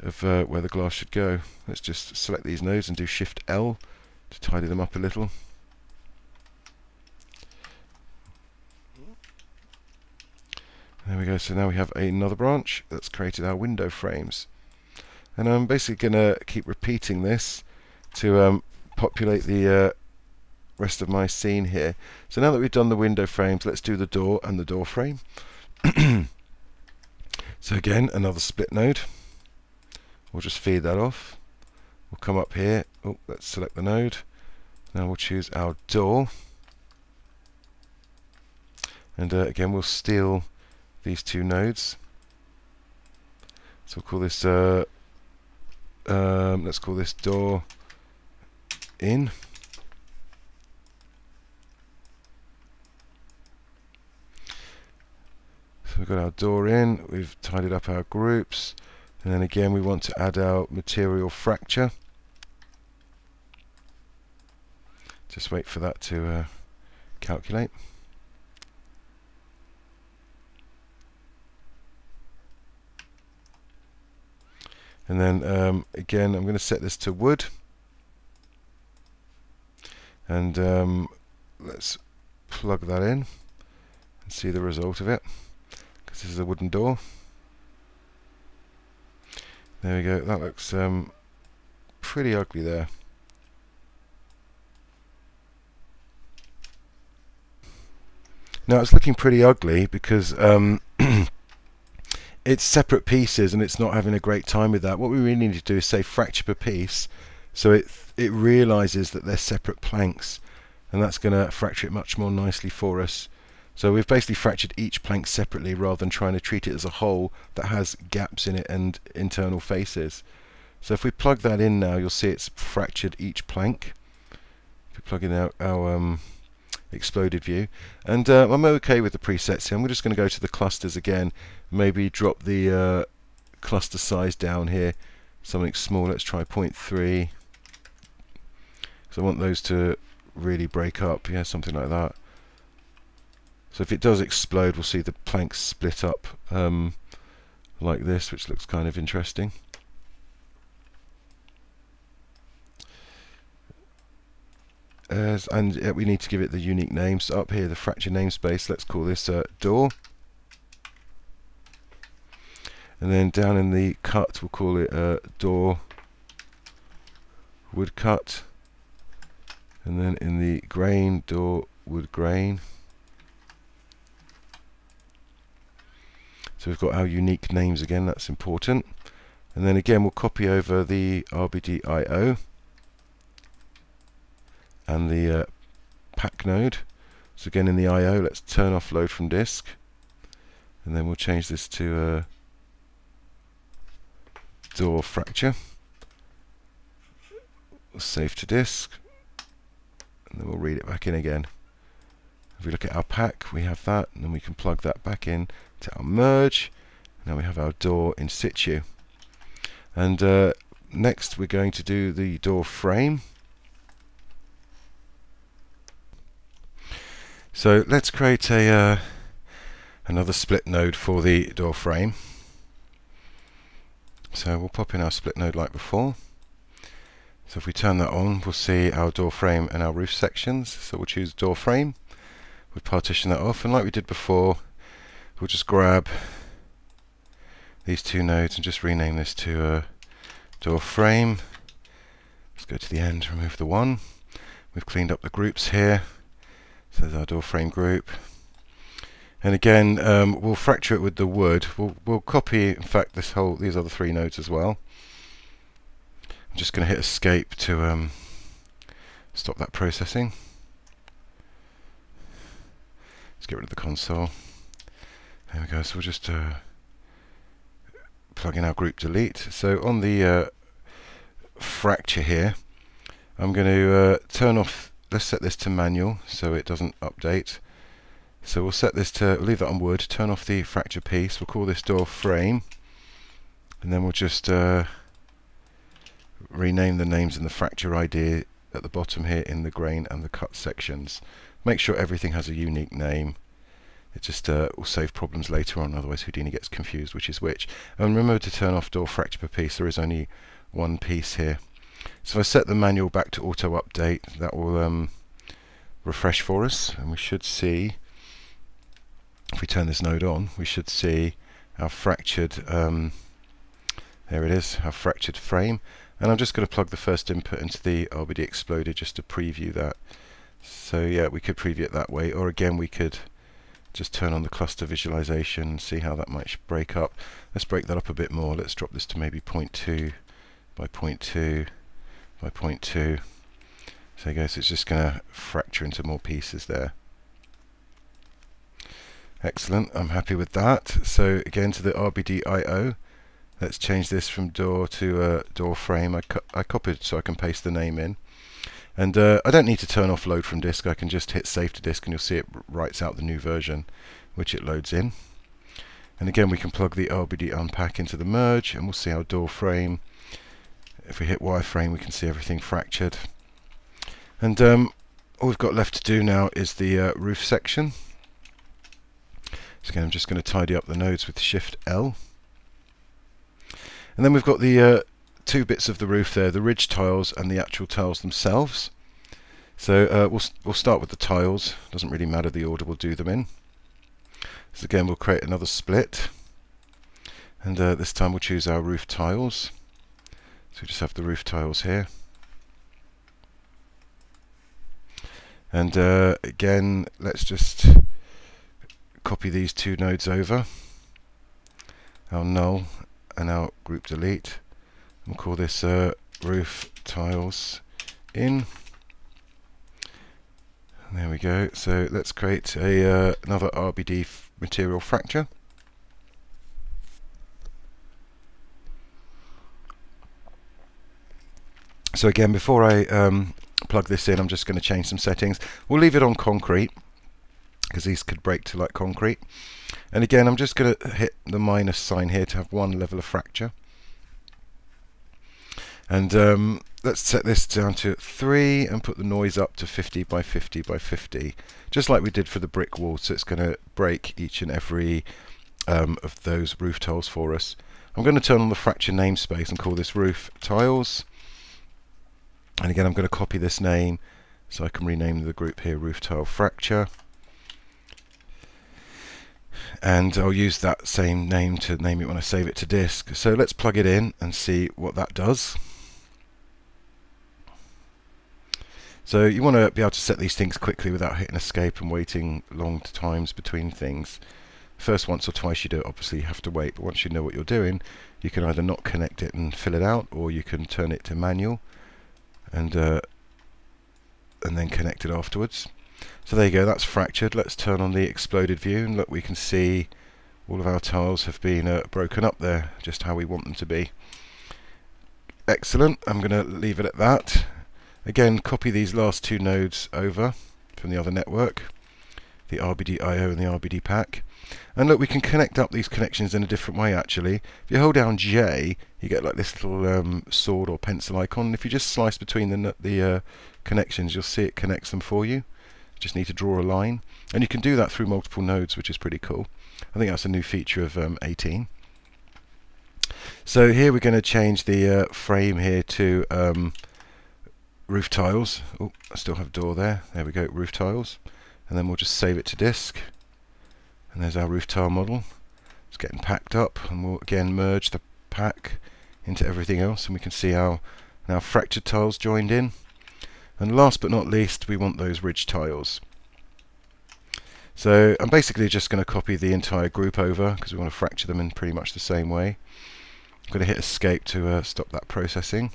of where the glass should go. Let's just select these nodes and do Shift L to tidy them up a little. There we go, so now we have another branch that's created our window frames. And I'm basically going to keep repeating this to populate the rest of my scene here. So now that we've done the window frames, let's do the door and the door frame. So again, another split node. We'll just feed that off. We'll come up here. Oh, let's select the node. Now we'll choose our door. And again, we'll steal these two nodes. So we'll call this let's call this door in. So we've got our door in, we've tidied up our groups, and then again we want to add our material fracture. Just wait for that to calculate. And then again I'm going to set this to wood, and let's plug that in and see the result of it, because this is a wooden door. There we go, that looks pretty ugly there. Now it's looking pretty ugly because it's separate pieces and it's not having a great time with that. What we really need to do is say fracture per piece, so it realizes that they're separate planks, and that's going to fracture it much more nicely for us. So we've basically fractured each plank separately rather than trying to treat it as a whole that has gaps in it and internal faces. So if we plug that in now, you'll see it's fractured each plank. If we plug in our exploded view, and I'm okay with the presets here. I'm just going to go to the clusters again, maybe drop the cluster size down here, something small. Let's try 0.3, so I want those to really break up, yeah, something like that. So if it does explode, we'll see the planks split up like this, which looks kind of interesting. And we need to give it the unique name. So up here, the fracture namespace, let's call this door. And then down in the cut, we'll call it door woodcut. And then in the grain, door wood grain. So we've got our unique names again, that's important. And then again we'll copy over the RBD.io and the pack node. So again in the I/O, let's turn off load from disk, and then we'll change this to door fracture. We'll save to disk, and then we'll read it back in again. If we look at our pack, we have that, and then we can plug that back in to our merge. Now we have our door in situ. And next we're going to do the door frame. So let's create a another split node for the door frame. So we'll pop in our split node like before. So if we turn that on, we'll see our door frame and our roof sections. So we'll choose door frame. We'll partition that off, and like we did before, we'll just grab these two nodes and just rename this to door frame. Let's go to the end, remove the one. We've cleaned up the groups here. So there's our door frame group. And again, we'll fracture it with the wood. We'll copy, in fact, these other three nodes as well. I'm just going to hit escape to stop that processing. Let's get rid of the console. There we go. So we'll just plug in our group delete. So on the fracture here, I'm going to turn off. Let's set this to manual so it doesn't update. So we'll set this to, leave that on wood, turn off the fracture piece. We'll call this door frame, and then we'll just rename the names in the fracture ID at the bottom here in the grain and the cut sections. Make sure everything has a unique name. It just will save problems later on, otherwise Houdini gets confused which is which. And remember to turn off door fracture per piece. There is only one piece here. So if I set the manual back to auto update, that will refresh for us, and we should see, if we turn this node on, we should see our fractured, there it is, our fractured frame. And I'm just going to plug the first input into the RBD Exploded just to preview that. So yeah, we could preview it that way, or again we could just turn on the cluster visualization and see how that might break up. Let's break that up a bit more. Let's drop this to maybe 0.2 by 0.2 by 0.2. So I guess it's just going to fracture into more pieces there. Excellent, I'm happy with that. So again to the RBD.io, let's change this from door to door frame. I copied so I can paste the name in. And I don't need to turn off load from disk. I can just hit save to disk and you'll see it writes out the new version which it loads in. And again we can plug the RBD unpack into the merge and we'll see our door frame. If we hit wireframe we can see everything fractured. And all we've got left to do now is the roof section. So again I'm just going to tidy up the nodes with Shift L. And then we've got the two bits of the roof there, the ridge tiles and the actual tiles themselves. So we'll start with the tiles. Doesn't really matter the order we'll do them in. So again we'll create another split, and this time we'll choose our roof tiles. So we just have the roof tiles here. And again let's just copy these two nodes over, our null and our group delete. We'll call this roof tiles in. And there we go. So let's create another RBD material fracture. So again, before I plug this in, I'm just going to change some settings. We'll leave it on concrete because these could break to like concrete. And again, I'm just going to hit the minus sign here to have one level of fracture. And let's set this down to 3 and put the noise up to 50 by 50 by 50, just like we did for the brick wall. So it's going to break each and every of those roof tiles for us. I'm going to turn on the fracture namespace and call this roof tiles. And again, I'm going to copy this name so I can rename the group here roof tile fracture. And I'll use that same name to name it when I save it to disk. So let's plug it in and see what that does. So you want to be able to set these things quickly without hitting escape and waiting long times between things. First once or twice you do it, obviously you have to wait, but once you know what you're doing, you can either not connect it and fill it out, or you can turn it to manual and then connect it afterwards. So there you go, that's fractured. Let's turn on the exploded view and look, we can see all of our tiles have been broken up there, just how we want them to be. Excellent, I'm going to leave it at that. Again, copy these last two nodes over from the other network, the RBD-IO and the RBD pack. And look, we can connect up these connections in a different way actually. If you hold down J, you get like this little sword or pencil icon. If you just slice between the connections, you'll see it connects them for you. You just need to draw a line. And you can do that through multiple nodes, which is pretty cool. I think that's a new feature of 18. So here we're going to change the frame here to roof tiles. Oh, I still have door there. There we go, roof tiles. And then we'll just save it to disk. And there's our roof tile model. It's getting packed up, and we'll again merge the pack into everything else, and we can see our now fractured tiles joined in. And last but not least, we want those ridge tiles. So I'm basically just going to copy the entire group over because we want to fracture them in pretty much the same way. I'm going to hit escape to stop that processing.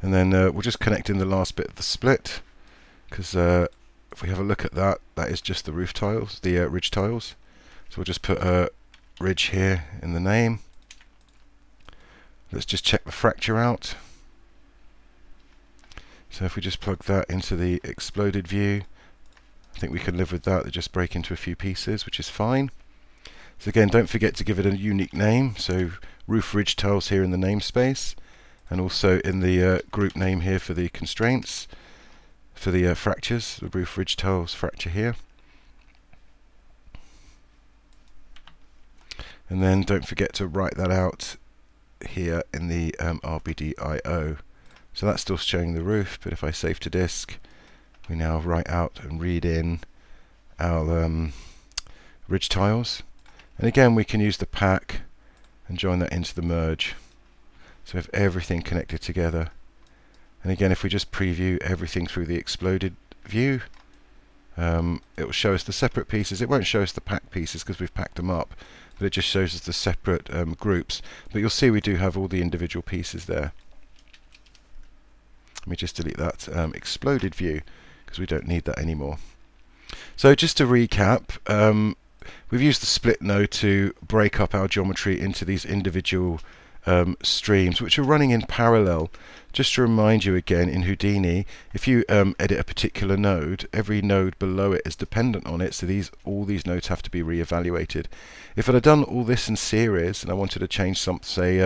And then we'll just connect in the last bit of the split, because if we have a look at that, that is just the roof tiles, the ridge tiles. So we'll just put a ridge here in the name. Let's just check the fracture out. So if we just plug that into the exploded view, I think we can live with that. They just break into a few pieces, which is fine. So again, don't forget to give it a unique name. So roof ridge tiles here in the namespace, and also in the group name here for the constraints, for the fractures, the roof ridge tiles fracture here. And then don't forget to write that out here in the RBD-IO. So that's still showing the roof, but if I save to disk, we now write out and read in our ridge tiles. And again, we can use the pack and join that into the merge. So we have everything connected together. And again, if we just preview everything through the exploded view, it will show us the separate pieces. It won't show us the packed pieces because we've packed them up, but it just shows us the separate groups. But you'll see we do have all the individual pieces there. Let me just delete that exploded view because we don't need that anymore. So just to recap, we've used the split node to break up our geometry into these individual streams, which are running in parallel. Just to remind you again, in Houdini, if you edit a particular node, every node below it is dependent on it, so all these nodes have to be re-evaluated. If I'd have done all this in series and I wanted to change some, say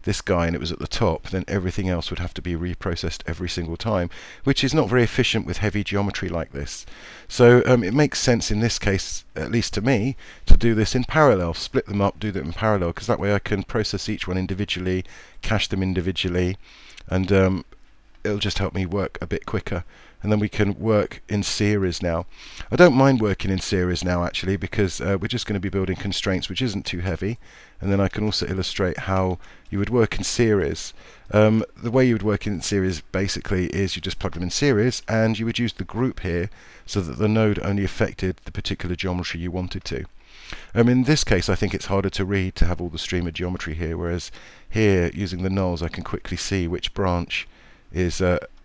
this guy, and it was at the top, then everything else would have to be reprocessed every single time, which is not very efficient with heavy geometry like this. So it makes sense in this case, at least to me, to do this in parallel, split them up, do them in parallel, because that way I can process each one individually, cache them individually, and it'll just help me work a bit quicker. And then we can work in series now. I don't mind working in series now actually, because we're just going to be building constraints which isn't too heavy, and then I can also illustrate how you would work in series. The way you would work in series basically is you just plug them in series, and you would use the group here so that the node only affected the particular geometry you wanted to. In this case I think it's harder to read to have all the stream of geometry here, whereas here using the nulls I can quickly see which branch is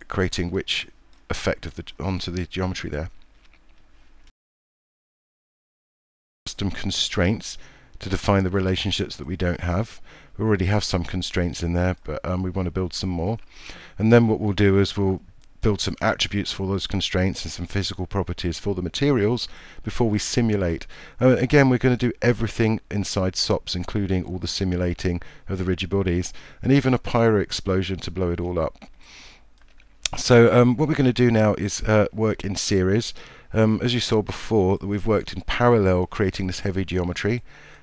creating which effect of onto the geometry there. Custom constraints to define the relationships that we don't have. We already have some constraints in there, but we want to build some more. And then what we'll do is we'll build some attributes for those constraints and some physical properties for the materials before we simulate. Again, we're going to do everything inside SOPs, including all the simulating of the rigid bodies, and even a pyro explosion to blow it all up. So what we're going to do now is work in series. As you saw before, that we've worked in parallel creating this heavy geometry,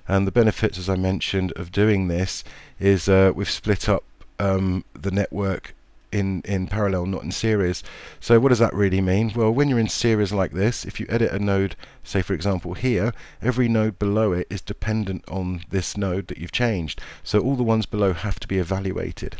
and the benefits, as I mentioned, of doing this is we've split up the network in parallel, not in series. So what does that really mean? Well, when you're in series like this, if you edit a node, say for example here, every node below it is dependent on this node that you've changed. So all the ones below have to be evaluated.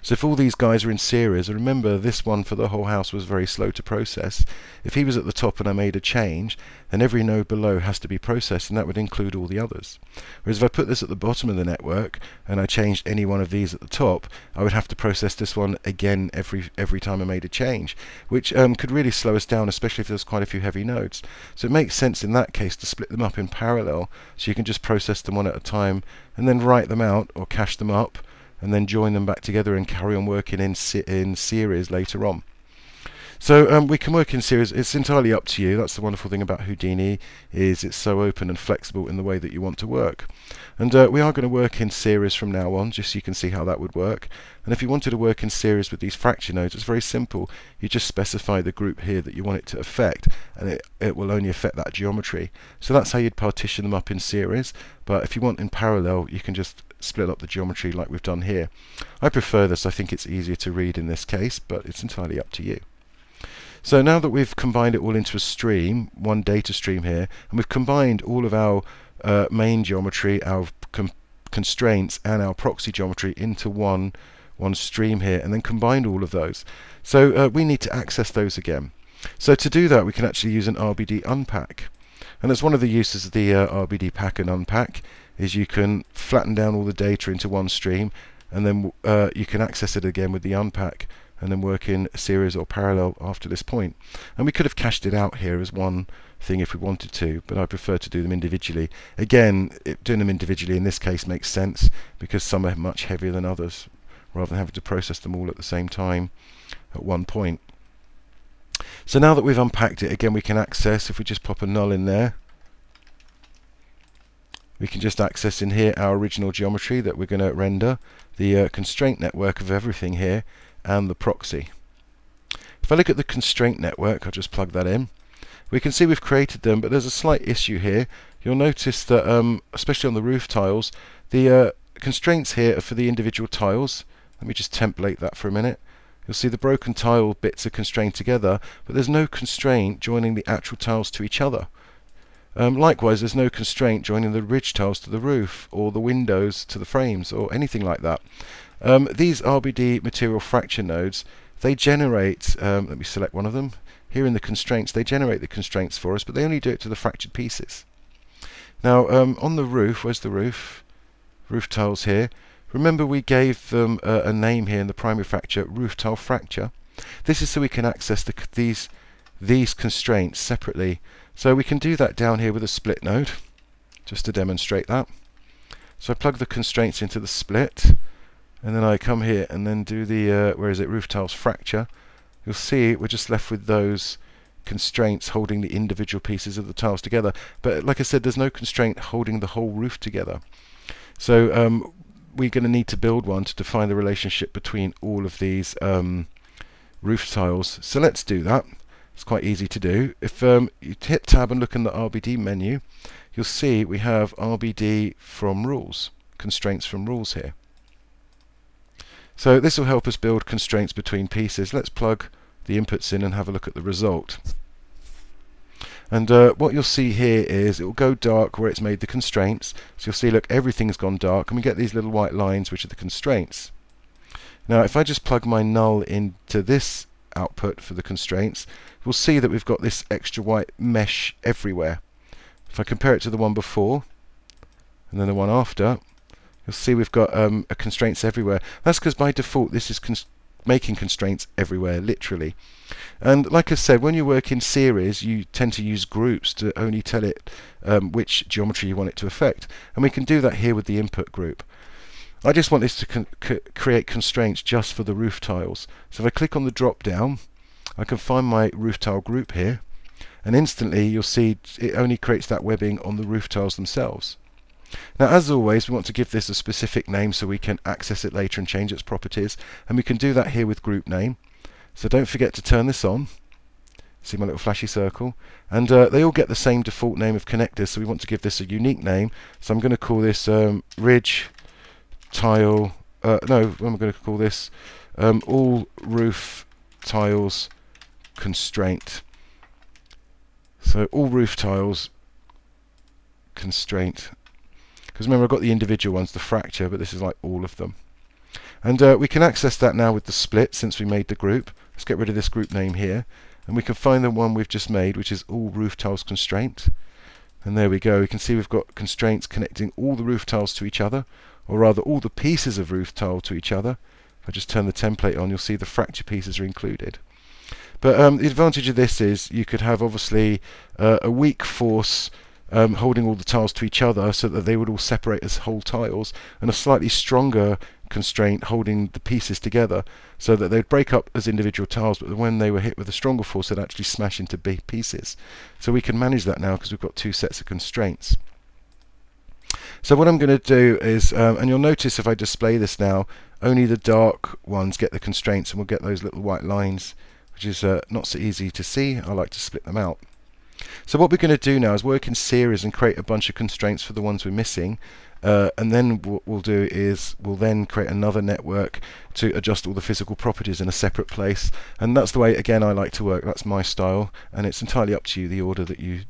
So if all these guys are in series, and remember this one for the whole house was very slow to process, if he was at the top and I made a change, then every node below has to be processed, and that would include all the others. Whereas if I put this at the bottom of the network and I changed any one of these at the top, I would have to process this one again every time I made a change, which could really slow us down, especially if there's quite a few heavy nodes. So it makes sense in that case to split them up in parallel, so you can just process them one at a time and then write them out or cache them up and then join them back together and carry on working in series later on. So we can work in series. It's entirely up to you. That's the wonderful thing about Houdini, is it's so open and flexible in the way that you want to work. And we are going to work in series from now on, just so you can see how that would work. And if you wanted to work in series with these fracture nodes, it's very simple. You just specify the group here that you want it to affect, and it will only affect that geometry. So that's how you'd partition them up in series. But if you want in parallel, you can just split up the geometry like we've done here. I prefer this. I think it's easier to read in this case, but it's entirely up to you. So now that we've combined it all into a stream, one data stream here, and we've combined all of our main geometry, our constraints and our proxy geometry into one stream here, and then combined all of those. So we need to access those again. So to do that, we can actually use an RBD unpack. And that's one of the uses of the RBD pack and unpack, is you can flatten down all the data into one stream, and then you can access it again with the unpack, and then work in series or parallel after this point. And we could have cached it out here as one thing if we wanted to, but I prefer to do them individually. Again, doing them individually in this case makes sense, because some are much heavier than others, rather than having to process them all at the same time at one point. So now that we've unpacked it, again we can access, if we just pop a null in there, we can just access in here our original geometry that we're going to render, the constraint network of everything here, and the proxy. If I look at the constraint network, I'll just plug that in. We can see we've created them, but there's a slight issue here. You'll notice that, especially on the roof tiles, the constraints here are for the individual tiles. Let me just template that for a minute. You'll see the broken tile bits are constrained together, but there's no constraint joining the actual tiles to each other. Likewise, there's no constraint joining the ridge tiles to the roof, or the windows to the frames, or anything like that. These RBD material fracture nodes, they generate, let me select one of them, here in the constraints, they generate the constraints for us, but they only do it to the fractured pieces. Now on the roof, where's the roof? Roof tiles here. Remember we gave them a name here in the primary fracture, roof tile fracture. This is so we can access these constraints separately. So we can do that down here with a split node, just to demonstrate that. So I plug the constraints into the split, and then I come here and then do the, where is it, roof tiles fracture. You'll see we're just left with those constraints holding the individual pieces of the tiles together. But like I said, there's no constraint holding the whole roof together. So we're going to need to build one to define the relationship between all of these roof tiles. So let's do that. It's quite easy to do. If you hit tab and look in the RBD menu, you'll see we have RBD from rules, constraints from rules here. So this will help us build constraints between pieces. Let's plug the inputs in and have a look at the result. And what you'll see here is it will go dark where it's made the constraints. So you'll see, look, everything's gone dark, and we get these little white lines which are the constraints. Now if I just plug my null into this output for the constraints, we'll see that we've got this extra white mesh everywhere. If I compare it to the one before and then the one after, you'll see we've got constraints everywhere. That's because by default this is making constraints everywhere, literally. And like I said, when you work in series, you tend to use groups to only tell it which geometry you want it to affect. And we can do that here with the input group. I just want this to create constraints just for the roof tiles. So if I click on the drop down, I can find my roof tile group here, and instantly you'll see it only creates that webbing on the roof tiles themselves. Now as always, we want to give this a specific name so we can access it later and change its properties, and we can do that here with group name. So don't forget to turn this on. See my little flashy circle? And they all get the same default name of connectors, so we want to give this a unique name. So I'm going to call this ridge tile, no, what am I going to call this? All roof tiles constraint. So all roof tiles constraint. Because remember, I've got the individual ones, the fracture, but this is like all of them. And we can access that now with the split since we made the group. Let's get rid of this group name here, and we can find the one we've just made, which is all roof tiles constraint. And there we go. We can see we've got constraints connecting all the roof tiles to each other, or rather all the pieces of roof tile to each other. If I just turn the template on, you'll see the fracture pieces are included. But the advantage of this is you could have obviously a weak force holding all the tiles to each other so that they would all separate as whole tiles, and a slightly stronger constraint holding the pieces together so that they'd break up as individual tiles, but when they were hit with a stronger force they'd actually smash into big pieces. So we can manage that now because we've got two sets of constraints. So what I'm going to do is, and you'll notice if I display this now, only the dark ones get the constraints, and we'll get those little white lines, which is not so easy to see. I like to split them out. So what we're going to do now is work in series and create a bunch of constraints for the ones we're missing, and then what we'll do is we'll then create another network to adjust all the physical properties in a separate place. And that's the way, again, I like to work. That's my style, and it's entirely up to you the order that you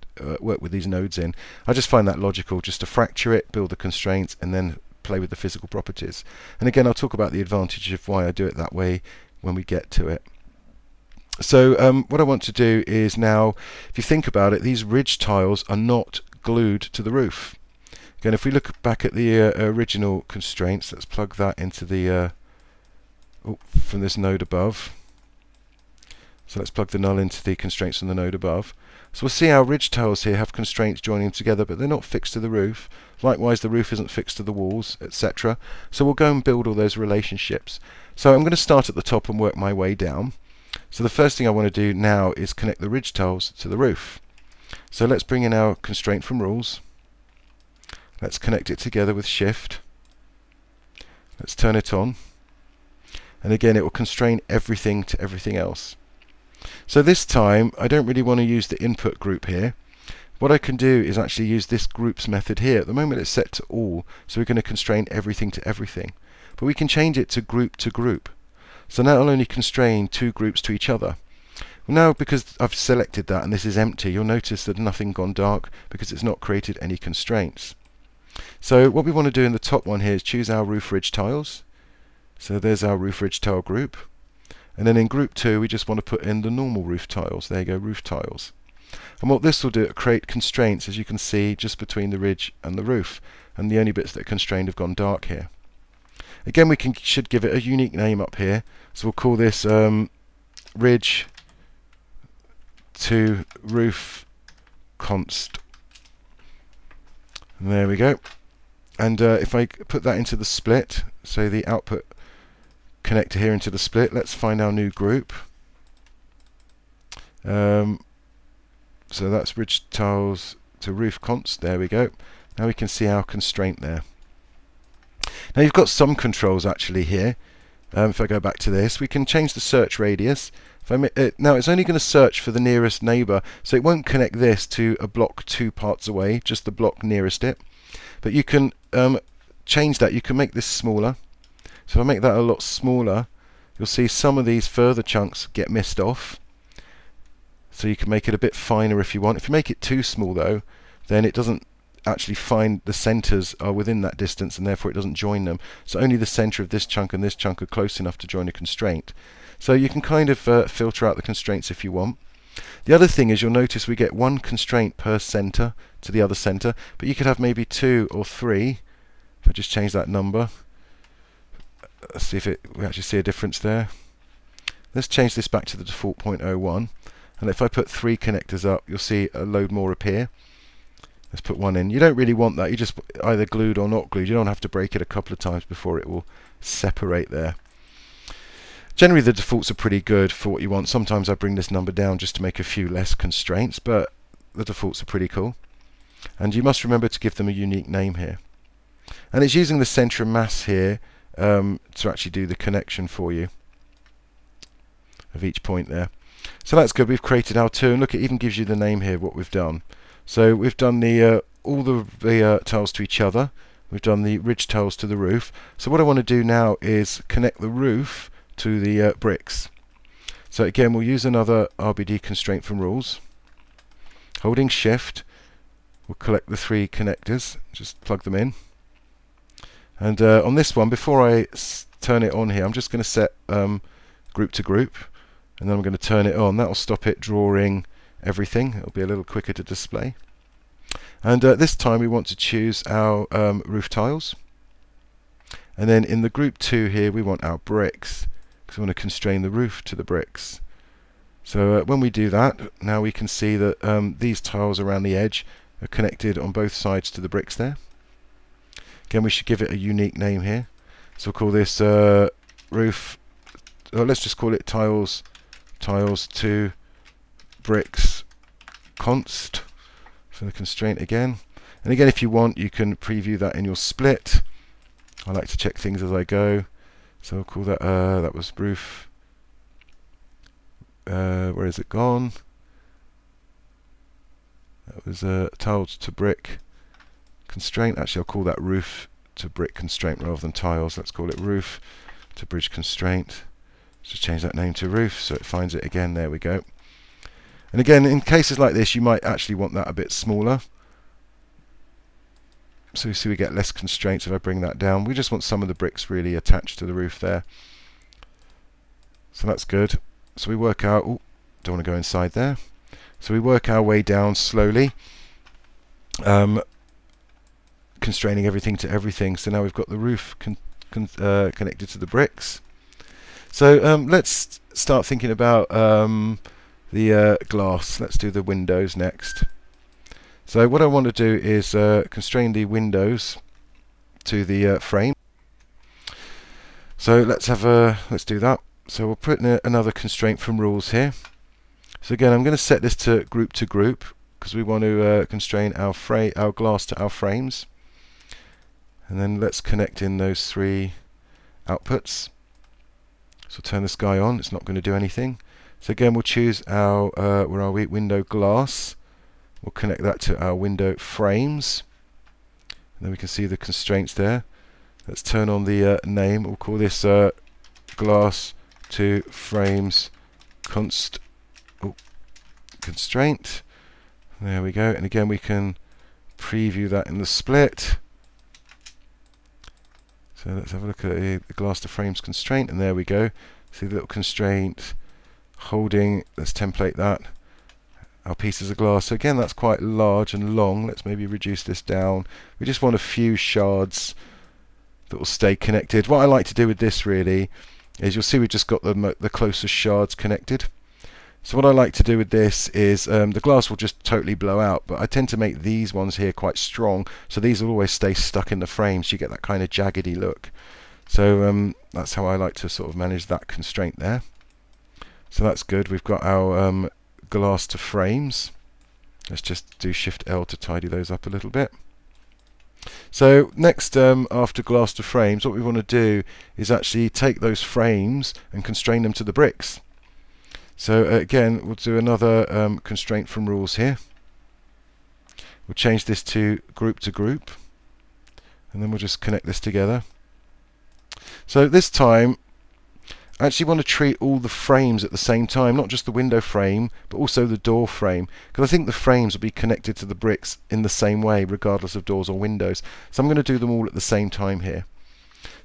work with these nodes in. I just find that logical, just to fracture it, build the constraints, and then play with the physical properties. And again, I'll talk about the advantage of why I do it that way when we get to it. So what I want to do is now, if you think about it, these ridge tiles are not glued to the roof. Again, if we look back at the original constraints, let's plug that into the from this node above. So let's plug the null into the constraints on the node above. So we'll see our ridge tiles here have constraints joining together, but they're not fixed to the roof. Likewise, the roof isn't fixed to the walls, etc. So we'll go and build all those relationships. So I'm going to start at the top and work my way down. So the first thing I want to do now is connect the ridge tiles to the roof. So let's bring in our constraint from rules. Let's connect it together with shift. Let's turn it on. And again, it will constrain everything to everything else. So this time, I don't really want to use the input group here. What I can do is actually use this groups method here. At the moment it's set to all, so we're going to constrain everything to everything. But we can change it to group to group. So now I'll only constrain two groups to each other. Well, now because I've selected that and this is empty, you'll notice that nothing gone dark because it's not created any constraints. So what we want to do in the top one here is choose our roof ridge tiles. So there's our roof ridge tile group. And then in group 2 we just want to put in the normal roof tiles. There you go, roof tiles. And what this will do, create constraints, as you can see, just between the ridge and the roof. And the only bits that are constrained have gone dark here. Again, we should give it a unique name up here. So we'll call this ridge to roof const. And there we go. And if I put that into the split, so the output connector here into the split, let's find our new group. So that's ridge tiles to roof const. There we go. Now we can see our constraint there. Now you've got some controls actually here. If I go back to this, we can change the search radius. Now it's only going to search for the nearest neighbour, so it won't connect this to a block 2 parts away, just the block nearest it. But you can change that. You can make this smaller. So if I make that a lot smaller, you'll see some of these further chunks get missed off. So you can make it a bit finer if you want. If you make it too small though, then it doesn't actually find the centers are within that distance, and therefore it doesn't join them. So only the center of this chunk and this chunk are close enough to join a constraint. So you can kind of filter out the constraints if you want. The other thing is you'll notice we get one constraint per center to the other center, but you could have maybe 2 or 3. If I just change that number, let's see if we actually see a difference there. Let's change this back to the default 0.01, and if I put 3 connectors up, you'll see a load more appear. Let's put 1 in. You don't really want that. You just either glued or not glued. You don't have to break it a couple of times before it will separate there. Generally the defaults are pretty good for what you want. Sometimes I bring this number down just to make a few less constraints, but the defaults are pretty cool. And you must remember to give them a unique name here. And it's using the center of mass here to actually do the connection for you of each point there. So that's good. We've created our 2, and look, it even gives you the name here of what we've done. So we've done the all the tiles to each other. We've done the ridge tiles to the roof. So what I want to do now is connect the roof to the bricks. So again, we'll use another RBD constraint from rules. Holding shift, we'll collect the 3 connectors. Just plug them in. And on this one, before I turn it on here, I'm just going to set group to group, and then I'm going to turn it on. That will stop it drawing everything. It'll be a little quicker to display. And this time we want to choose our roof tiles, and then in the group 2 here we want our bricks, because we want to constrain the roof to the bricks. So when we do that, now we can see that these tiles around the edge are connected on both sides to the bricks there. Again, we should give it a unique name here. So we'll call this roof, let's just call it tiles to bricks const. So the constraint again. And again, if you want, you can preview that in your split. I like to check things as I go. So we'll call that, that was roof. Where is it gone? That was tiles to brick constraint. Actually, I'll call that roof to brick constraint rather than tiles. Let's call it roof to bridge constraint. Just change that name to roof so it finds it again. There we go. And again, in cases like this, you might actually want that a bit smaller. So you see we get less constraints if I bring that down. We just want some of the bricks really attached to the roof there. So that's good. So we work out, oh, don't want to go inside there. So we work our way down slowly, constraining everything to everything. So now we've got the roof connected to the bricks. So let's start thinking about the glass. Let's do the windows next. So what I want to do is constrain the windows to the frame. So let's do that. So we'll put in another constraint from rules here. So again, I'm going to set this to group because we want to constrain our glass to our frames. And then let's connect in those 3 outputs. So turn this guy on. It's not going to do anything. So again, we'll choose our where are we? Window glass. We'll connect that to our window frames. And then we can see the constraints there. Let's turn on the name. We'll call this glass to frames constraint. There we go. And again, we can preview that in the split. So let's have a look at the glass to frames constraint, and there we go. See the little constraint holding, let's template that, our pieces of glass. So again, that's quite large and long. Let's maybe reduce this down. We just want a few shards that will stay connected. What I like to do with this really is, you'll see we've just got the closest shards connected. So what I like to do with this is the glass will just totally blow out, but I tend to make these ones here quite strong, so these will always stay stuck in the frame, so you get that kind of jaggedy look. So that's how I like to sort of manage that constraint there. So that's good. We've got our glass to frames. Let's just do Shift L to tidy those up a little bit. So next, after glass to frames, what we want to do is actually take those frames and constrain them to the bricks. So again, we'll do another constraint from rules here. We'll change this to group, and then we'll just connect this together. So this time, I actually want to treat all the frames at the same time, not just the window frame, but also the door frame, because I think the frames will be connected to the bricks in the same way, regardless of doors or windows. So I'm going to do them all at the same time here.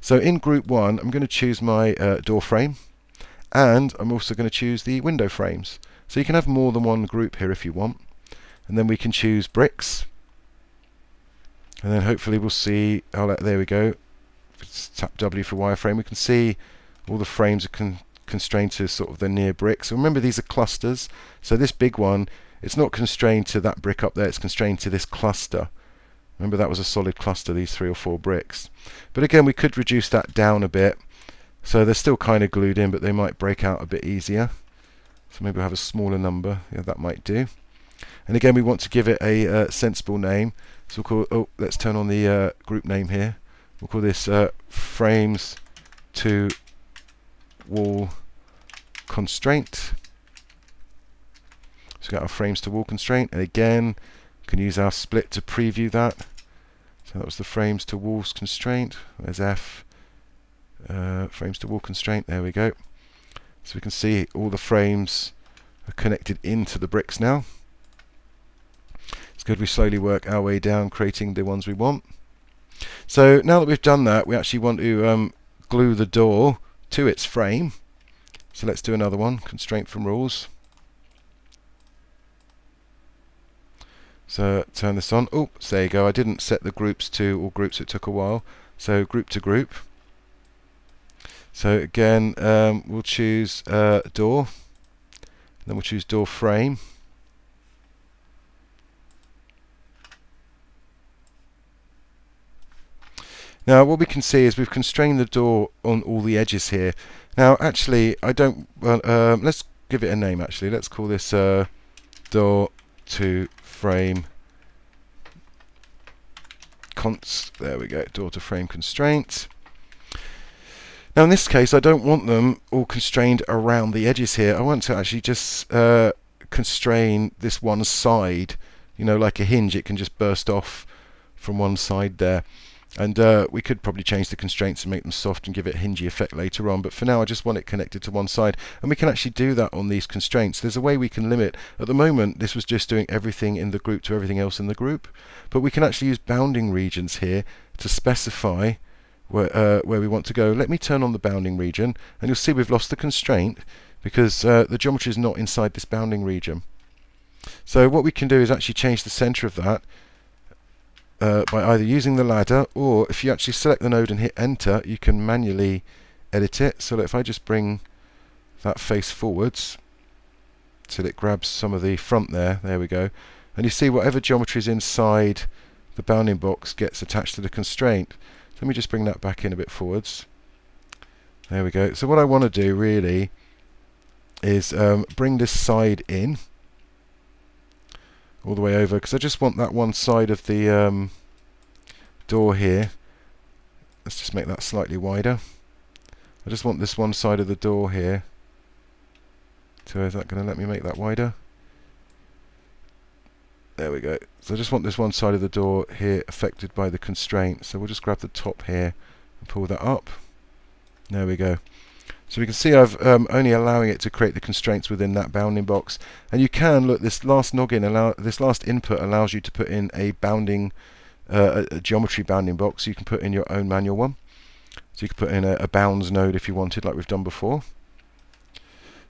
So in group 1, I'm going to choose my door frame, and I'm also going to choose the window frames. So you can have more than one group here if you want. And then we can choose bricks. And then hopefully we'll see, there we go. If tap W for wireframe, we can see all the frames are constrained to sort of the near bricks. So remember, these are clusters. So this big one, it's not constrained to that brick up there, it's constrained to this cluster. Remember, that was a solid cluster, these 3 or 4 bricks. But again, we could reduce that down a bit. So they're still kind of glued in, but they might break out a bit easier. So maybe we'll have a smaller number. Yeah, that might do. And again, we want to give it a sensible name. So we'll call, let's turn on the group name here. We'll call this frames to wall constraint. So we've got our frames to wall constraint, and again, we can use our split to preview that. So that was the frames to walls constraint. There's F. Frames to wall constraint, there we go. So we can see all the frames are connected into the bricks now. It's good we slowly work our way down, creating the ones we want. So now that we've done that, we actually want to glue the door to its frame. So let's do another one, constraint from rules. So turn this on. Oh, there you go. I didn't set the groups to all groups, it took a while. So group to group. So again, we'll choose door, then we'll choose door frame. Now what we can see is we've constrained the door on all the edges here. Now actually I don't, well, let's give it a name actually. Let's call this door to frame there we go, door to frame constraint. Now in this case I don't want them all constrained around the edges here. I want to actually just constrain this one side, you know, like a hinge. It can just burst off from one side there. And we could probably change the constraints and make them soft and give it a hingy effect later on, but for now I just want it connected to one side, and we can actually do that on these constraints. There's a way we can limit. At the moment this was just doing everything in the group to everything else in the group, but we can actually use bounding regions here to specify where we want to go. Let me turn on the bounding region, and you'll see we've lost the constraint because the geometry is not inside this bounding region. So what we can do is actually change the center of that by either using the ladder, or if you actually select the node and hit enter, you can manually edit it. So if I just bring that face forwards till it grabs some of the front there we go, and you see whatever geometry is inside the bounding box gets attached to the constraint. So let me just bring that back in a bit forwards. There we go. So what I want to do really is bring this side in all the way over, because I just want that one side of the door here. Let's just make that slightly wider. I just want this one side of the door here. So is that going to let me make that wider? There we go. So I just want this one side of the door here affected by the constraint. So we'll just grab the top here and pull that up. There we go. So we can see I've only allowing it to create the constraints within that bounding box. And you can look, this last this last input allows you to put in a bounding, a geometry bounding box. You can put in your own manual one. So you can put in a bounds node if you wanted, like we've done before.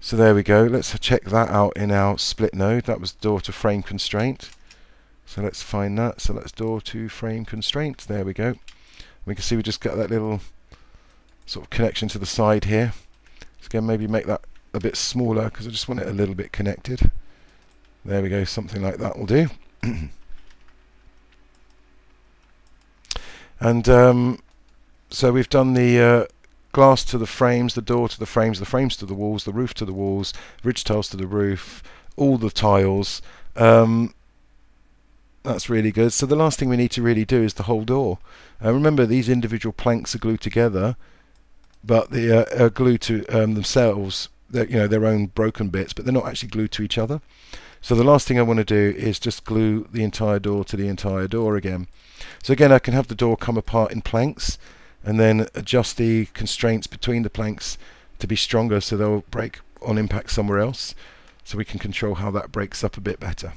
So there we go. Let's check that out in our split node. That was door to frame constraint. So let's find that. So let's door to frame constraint. There we go. We can see we just got that little sort of connection to the side here. So again, maybe make that a bit smaller because I just want it a little bit connected. There we go, something like that will do. And so we've done the glass to the frames, the door to the frames to the walls, the roof to the walls, ridge tiles to the roof, all the tiles. That's really good. So the last thing we need to really do is the whole door. Remember, these individual planks are glued together, but they are glued to themselves, their own broken bits, but they're not actually glued to each other. So the last thing I want to do is just glue the entire door to the entire door again. So again, I can have the door come apart in planks and then adjust the constraints between the planks to be stronger so they'll break on impact somewhere else. So we can control how that breaks up a bit better.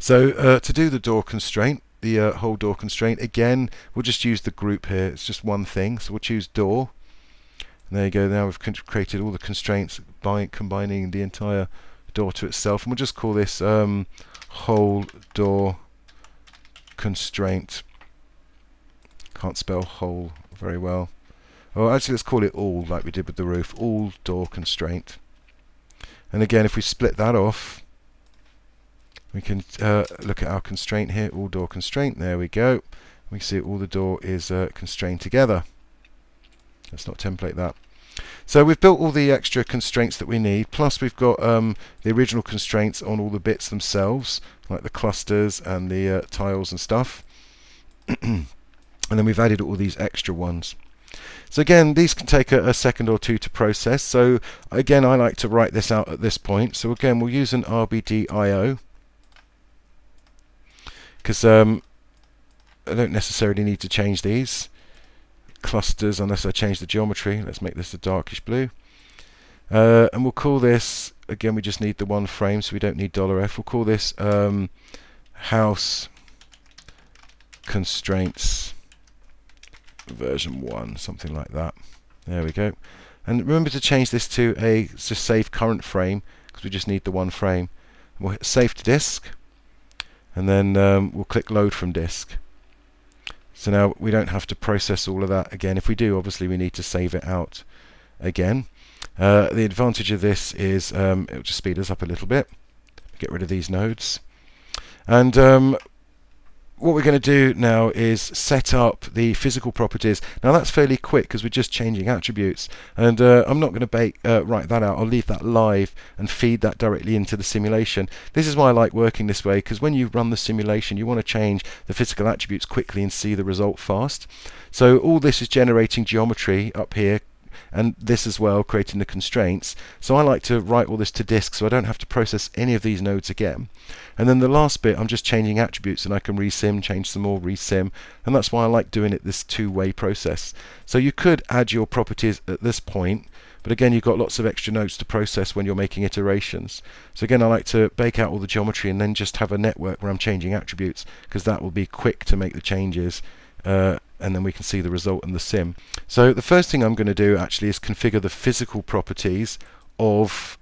So to do the door constraint, the whole door constraint, again we'll just use the group here. It's just one thing, so we'll choose door, and there you go. Now we've created all the constraints by combining the entire door to itself, and we'll just call this whole door constraint. Can't spell whole very well. Oh, actually let's call it all, like we did with the roof, all door constraint. And again, if we split that off, we can look at our constraint here, all door constraint. There we go. We can see all the door is constrained together. Let's not template that. So we've built all the extra constraints that we need, plus we've got the original constraints on all the bits themselves, like the clusters and the tiles and stuff. And then we've added all these extra ones. So again, these can take a second or two to process. So again, I like to write this out at this point. So again, we'll use an RBDIO, because I don't necessarily need to change these clusters unless I change the geometry. Let's make this a darkish blue. And we'll call this, again, we just need the one frame, so we don't need $F. We'll call this house constraints version 1, something like that. There we go. And remember to change this to a just save current frame, because we just need the one frame. We'll hit save to disk, and then we'll click load from disk. So now we don't have to process all of that again. If we do, obviously we need to save it out again. The advantage of this is it'll just speed us up a little bit. Get rid of these nodes. And what we're going to do now is set up the physical properties. Now that's fairly quick because we're just changing attributes, and I'm not going to write that out. I'll leave that live and feed that directly into the simulation. This is why I like working this way, because when you run the simulation you want to change the physical attributes quickly and see the result fast. So all this is generating geometry up here, and this as well, creating the constraints. So I like to write all this to disk so I don't have to process any of these nodes again. And then the last bit, I'm just changing attributes, and I can resim, change some more, resim, and that's why I like doing it this two-way process. So you could add your properties at this point, but again you've got lots of extra nodes to process when you're making iterations. So again I like to bake out all the geometry and then just have a network where I'm changing attributes, because that will be quick to make the changes, and then we can see the result in the sim. So the first thing I'm going to do actually is configure the physical properties of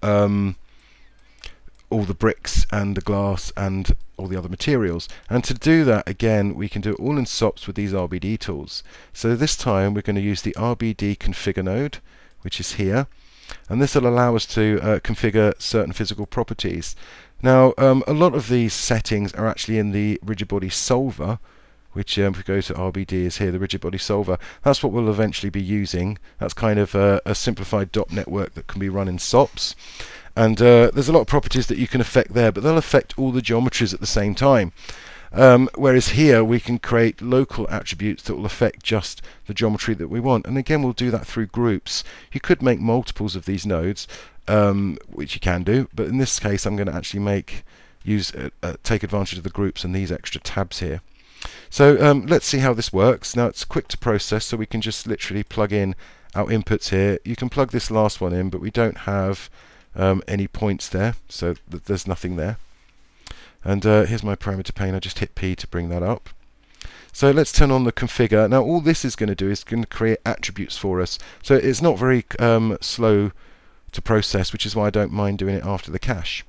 all the bricks and the glass and all the other materials. And to do that, again, we can do it all in SOPs with these RBD tools. So this time we're going to use the RBD configure node, which is here, and this will allow us to configure certain physical properties. Now a lot of these settings are actually in the rigid body solver, which if we go to RBD is here, the rigid body solver. That's what we'll eventually be using. That's kind of a simplified DOP network that can be run in SOPs. And there's a lot of properties that you can affect there, but they'll affect all the geometries at the same time. Whereas here we can create local attributes that will affect just the geometry that we want. And again, we'll do that through groups. You could make multiples of these nodes, which you can do, but in this case I'm going to actually take advantage of the groups and these extra tabs here. So let's see how this works. Now it's quick to process, so we can just literally plug in our inputs here. You can plug this last one in, but we don't have any points there, so there's nothing there. And here's my parameter pane. I just hit P to bring that up. So let's turn on the configure. Now all this is going to do is going to create attributes for us. So it's not very slow to process, which is why I don't mind doing it after the cache.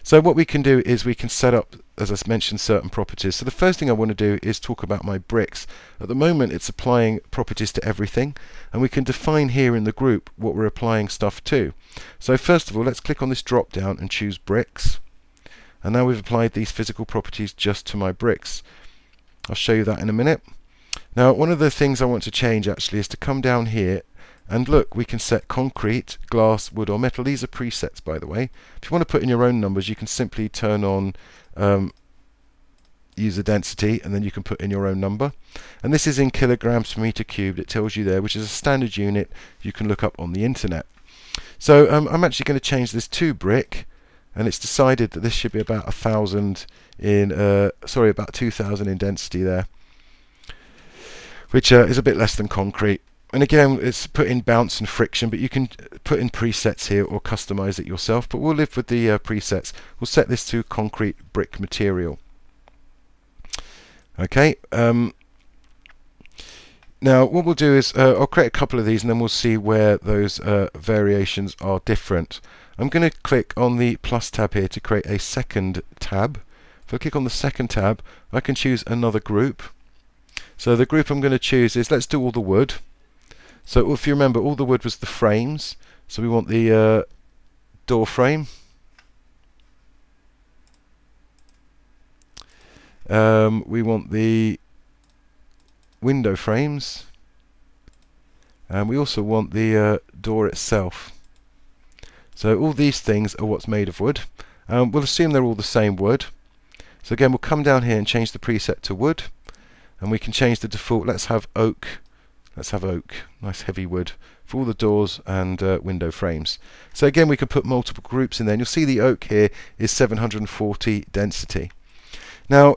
So what we can do is we can set up, as I mentioned, certain properties. So the first thing I want to do is talk about my bricks. At the moment it's applying properties to everything, and we can define here in the group what we're applying stuff to. So first of all, let's click on this drop down and choose bricks. And now we've applied these physical properties just to my bricks. I'll show you that in a minute. Now one of the things I want to change actually is to come down here and look, we can set concrete, glass, wood or metal. These are presets, by the way. If you want to put in your own numbers, you can simply turn on user density, and then you can put in your own number. And this is in kilograms per meter cubed. It tells you there, which is a standard unit you can look up on the internet. So I'm actually going to change this to brick, and it's decided that this should be about 1,000 in about 2,000 in density there, which is a bit less than concrete. And again, it's put in bounce and friction, but you can put in presets here or customize it yourself. But we'll live with the presets. We'll set this to concrete brick material. Okay. Now what we'll do is I'll create a couple of these, and then we'll see where those variations are different. I'm going to click on the plus tab here to create a second tab. If I click on the second tab, I can choose another group. So the group I'm going to choose is, let's do all the wood. So if you remember, all the wood was the frames, so we want the door frame, we want the window frames, and we also want the door itself. So all these things are what's made of wood. We'll assume they're all the same wood. So again, we'll come down here and change the preset to wood, and we can change the default. Let's have oak. Let's have oak, nice heavy wood, for all the doors and window frames. So again, we can put multiple groups in there, and you'll see the oak here is 740 density. Now,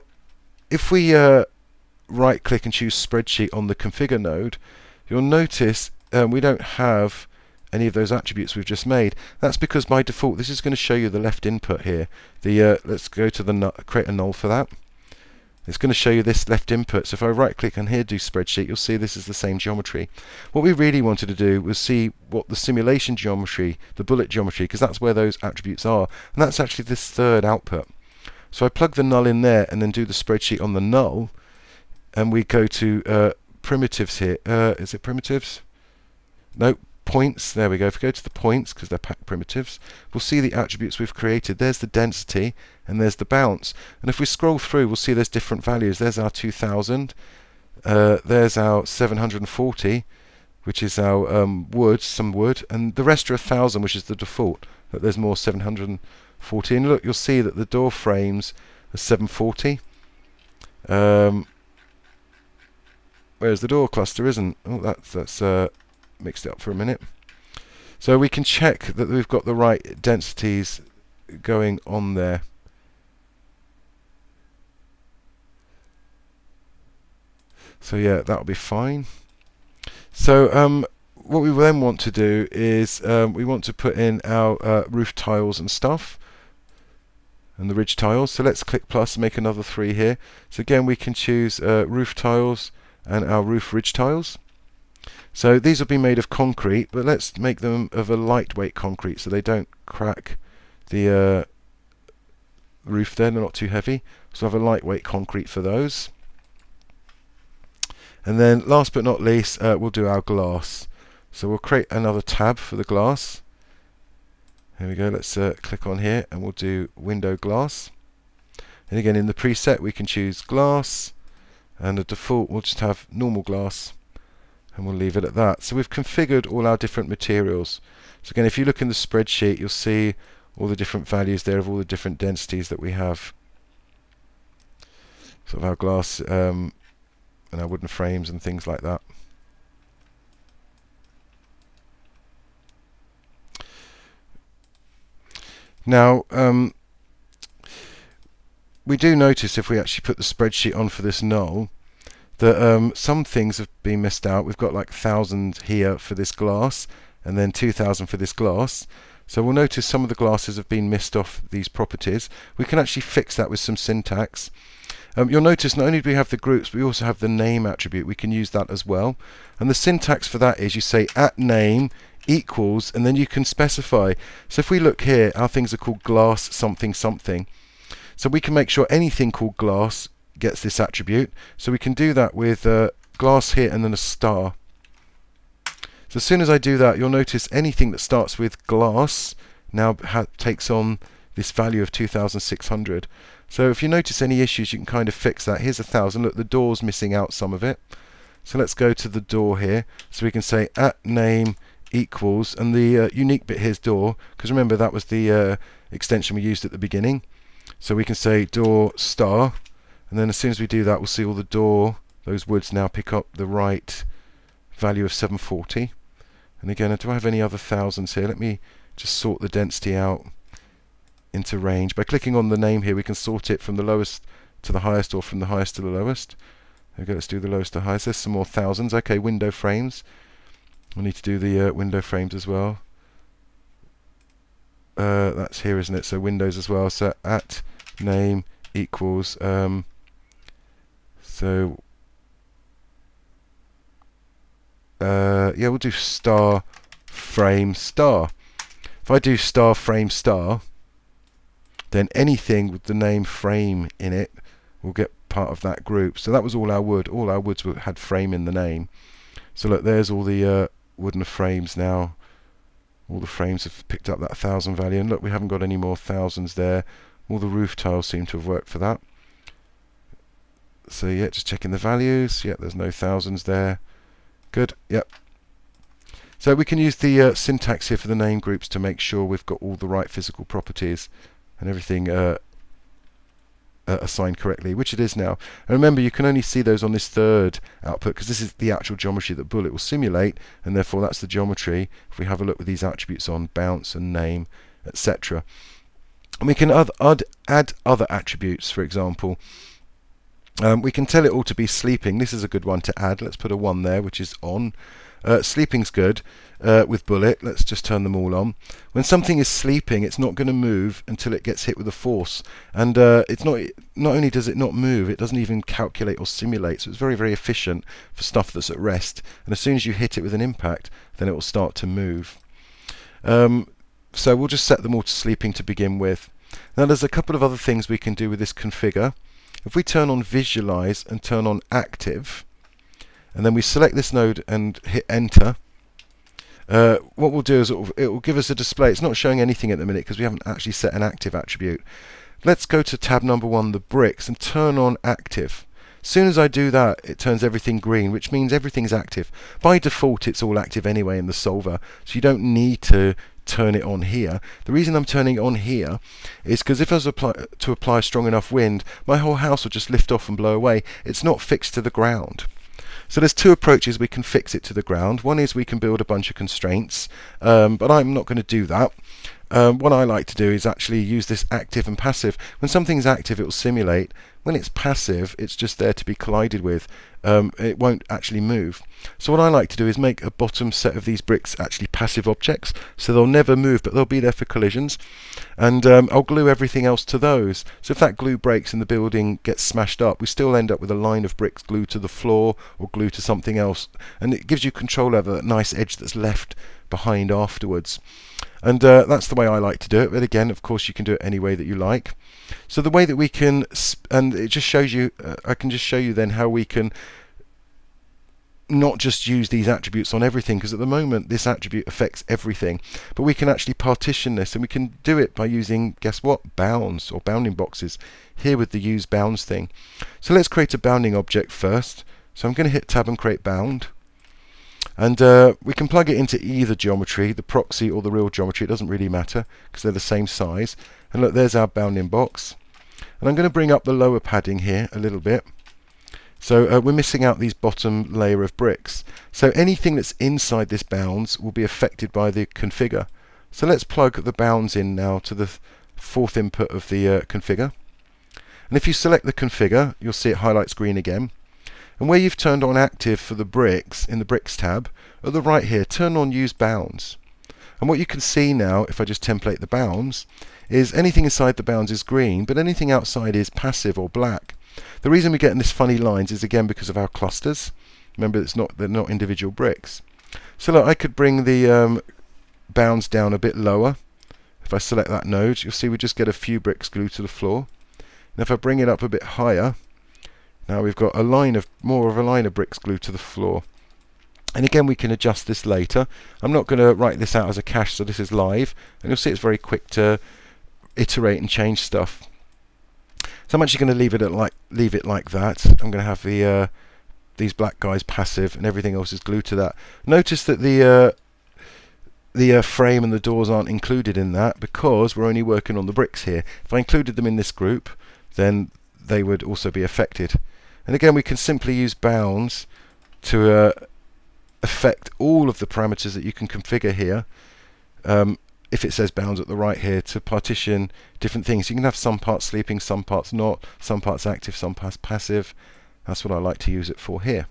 if we right click and choose spreadsheet on the configure node, you'll notice we don't have any of those attributes we've just made. That's because by default, this is going to show you the left input here. Let's go to the create a null for that. it's going to show you this left input. So if I right click on here, do spreadsheet, you'll see this is the same geometry. What we really wanted to do was see what the simulation geometry, the bullet geometry, because that's where those attributes are, and that's actually this third output. So I plug the null in there and then do the spreadsheet on the null, and we go to primitives here. Is it primitives? No, points. There we go. If we go to the points, because they're packed primitives, we'll see the attributes we've created. There's the density and there's the bounce. And if we scroll through, we'll see there's different values. There's our 2000. There's our 740, which is our wood, some wood, and the rest are 1000, which is the default. But there's more 740. And look, you'll see that the door frames are 740. Whereas the door cluster isn't. Oh, that's mixed it up for a minute. So we can check that we've got the right densities going on there. So yeah, that'll be fine. So what we then want to do is we want to put in our roof tiles and stuff, and the ridge tiles. So let's click plus and make another 3 here. So again, we can choose roof tiles and our roof ridge tiles. So these will be made of concrete, but let's make them of a lightweight concrete so they don't crack the roof there. They're not too heavy. So I have a lightweight concrete for those. And then last but not least, we'll do our glass. So we'll create another tab for the glass. Here we go. Let's click on here and we'll do window glass. And again, in the preset, we can choose glass, and the default we'll just have normal glass, and we'll leave it at that. So we've configured all our different materials. So again, if you look in the spreadsheet, you'll see all the different values there of all the different densities that we have. Sort of our glass and our wooden frames and things like that. Now, we do notice if we actually put the spreadsheet on for this null that some things have been missed out. We've got like 1000 here for this glass and then 2000 for this glass. So we'll notice some of the glasses have been missed off these properties. We can actually fix that with some syntax. You'll notice not only do we have the groups, but we also have the name attribute. We can use that as well. And the syntax for that is you say @name equals, and then you can specify. So if we look here, our things are called glass something something. So we can make sure anything called glass gets this attribute. So we can do that with glass here and then a star. So as soon as I do that, you'll notice anything that starts with glass now takes on this value of 2600. So if you notice any issues, you can kind of fix that. Here's 1000. Look, the door's missing out some of it. So let's go to the door here. So we can say @name equals, and the unique bit here is door, because remember that was the extension we used at the beginning. So we can say door star, and then as soon as we do that, we'll see all the door, those woods now pick up the right value of 740. And again, do I have any other thousands here? Let me just sort the density out into range. By clicking on the name here, we can sort it from the lowest to the highest or from the highest to the lowest. Okay, let's do the lowest to highest. There's some more thousands. Okay, window frames. We need to do the window frames as well. That's here, isn't it? So windows as well. So @name equals yeah, we'll do star frame star. If I do star frame star, then anything with the name frame in it will get part of that group. So that was all our wood. All our woods had frame in the name. So look, there's all the wooden frames now. All the frames have picked up that 1000 value, and look, we haven't got any more thousands there. All the roof tiles seem to have worked for that. So yeah, just checking the values. Yeah, there's no thousands there. Good. Yep. So we can use the syntax here for the name groups to make sure we've got all the right physical properties and everything assigned correctly, which it is now. And remember, you can only see those on this third output because this is the actual geometry that Bullet will simulate, and therefore that's the geometry. If we have a look with these attributes on, bounce and name, etc. And we can add other attributes. For example, we can tell it all to be sleeping. This is a good one to add. Let's put a 1 there, which is on. Sleeping's good with bullet. Let's just turn them all on. When something is sleeping, it's not going to move until it gets hit with a force, and it's not only does it not move, it doesn't even calculate or simulate. So it's very, very efficient for stuff that's at rest, and as soon as you hit it with an impact, then it will start to move. So we'll just set them all to sleeping to begin with. Now there's a couple of other things we can do with this configure. If we turn on visualize and turn on active, and then we select this node and hit enter, what we'll do is it will give us a display. It's not showing anything at the minute because we haven't actually set an active attribute. Let's go to tab number 1, the bricks, and turn on active. As soon as I do that, it turns everything green, which means everything's active. By default, it's all active anyway in the solver, so you don't need to turn it on here. The reason I'm turning it on here is because if I was to apply strong enough wind, my whole house will just lift off and blow away. It's not fixed to the ground. So there's two approaches we can fix it to the ground. One is we can build a bunch of constraints, but I'm not going to do that. What I like to do is actually use this active and passive. When something's active, it will simulate. When it's passive, it's just there to be collided with. It won't actually move. So what I like to do is make a bottom set of these bricks actually passive objects, so they'll never move, but they'll be there for collisions. And I'll glue everything else to those. So if that glue breaks and the building gets smashed up, we still end up with a line of bricks glued to the floor or glued to something else. And it gives you control over that nice edge that's left behind afterwards. And that's the way I like to do it, but again, of course, you can do it any way that you like. So the way that we can, and it just shows you, I can just show you then how we can not just use these attributes on everything, because at the moment this attribute affects everything, but we can actually partition this, and we can do it by using, guess what, bounds or bounding boxes here with the use bounds thing. So let's create a bounding object first. So I'm going to hit tab and create bound. And we can plug it into either geometry, the proxy or the real geometry. It doesn't really matter because they're the same size. And look, there's our bounding box. And I'm going to bring up the lower padding here a little bit. So we're missing out these bottom layer of bricks. So anything that's inside this bounds will be affected by the configure. So let's plug the bounds in now to the fourth input of the configure. And if you select the configure, you'll see it highlights green again. And where you've turned on active for the bricks, in the bricks tab, at the right here, turn on use bounds. And what you can see now, if I just template the bounds, is anything inside the bounds is green, but anything outside is passive or black. The reason we get in this funny lines is again because of our clusters. Remember, they're not individual bricks. So look, I could bring the bounds down a bit lower. If I select that node, you'll see we just get a few bricks glued to the floor. And if I bring it up a bit higher, now we've got more of a line of bricks glued to the floor. And again, we can adjust this later. I'm not going to write this out as a cache, so this is live. And you'll see it's very quick to iterate and change stuff. So I'm actually going to leave it like that. I'm going to have these black guys passive, and everything else is glued to that. Notice that the frame and the doors aren't included in that because we're only working on the bricks here. If I included them in this group, then they would also be affected. And again, we can simply use bounds to affect all of the parameters that you can configure here. If it says bounds at the right here, to partition different things. You can have some parts sleeping, some parts not, some parts active, some parts passive. That's what I like to use it for here.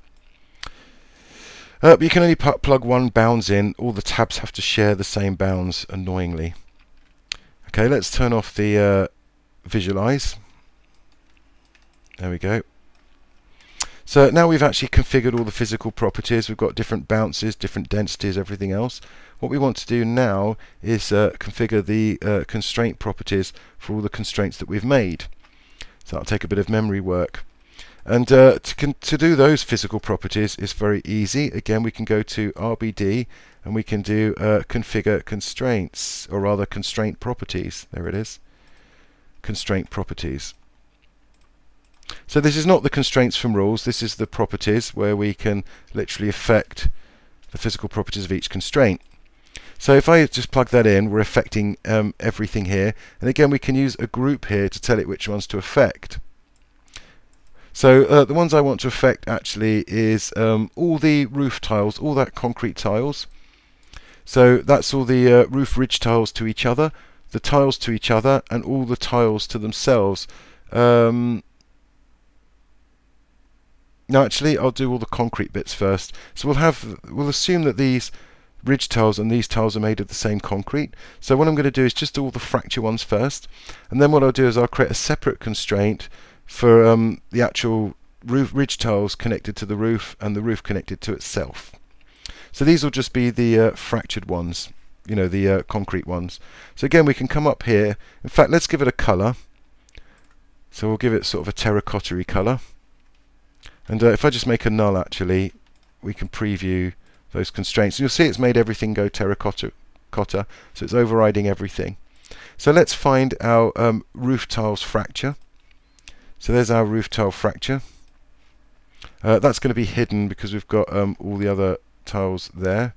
But you can only plug one bounds in. All the tabs have to share the same bounds, annoyingly. Okay, let's turn off the visualize. There we go. So now we've actually configured all the physical properties. We've got different bounces, different densities, everything else. What we want to do now is configure the constraint properties for all the constraints that we've made. So that'll take a bit of memory work. And to do those physical properties is very easy. Again, we can go to RBD and we can do configure constraints, or rather constraint properties. There it is. Constraint properties. So this is not the constraints from rules, this is the properties where we can literally affect the physical properties of each constraint. So if I just plug that in, we're affecting everything here. And again, we can use a group here to tell it which ones to affect. So the ones I want to affect actually is all the roof tiles, all that concrete tiles. So that's all the roof ridge tiles to each other, the tiles to each other, and all the tiles to themselves. No, actually, I'll do all the concrete bits first. So we'll assume that these ridge tiles and these tiles are made of the same concrete. So what I'm going to do is just do all the fracture ones first, and then what I'll do is I'll create a separate constraint for the actual ridge tiles connected to the roof and the roof connected to itself. So these will just be the fractured ones, you know, the concrete ones. So again, we can come up here. In fact, let's give it a colour. So we'll give it sort of a terracotta-y colour. And if I just make a null, actually, we can preview those constraints. You'll see it's made everything go terracotta, so it's overriding everything. So let's find our roof tiles fracture. So there's our roof tile fracture. That's going to be hidden because we've got all the other tiles there.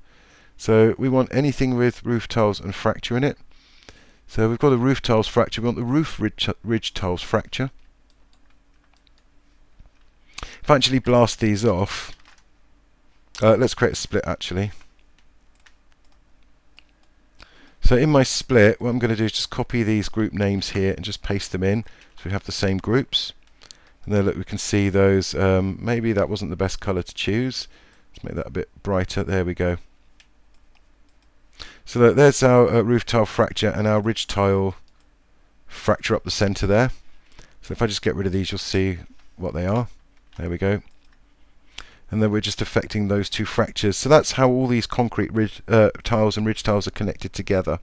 So we want anything with roof tiles and fracture in it. So we've got a roof tiles fracture. We want the roof ridge tiles fracture. If I actually blast these off, let's create a split actually. So in my split, what I'm going to do is just copy these group names here and just paste them in so we have the same groups. And then look, we can see those. Maybe that wasn't the best colour to choose. Let's make that a bit brighter. There we go. So there's our roof tile fracture and our ridge tile fracture up the centre there. So if I just get rid of these, you'll see what they are. There we go. And then we're just affecting those two fractures. So that's how all these concrete tiles and ridge tiles are connected together.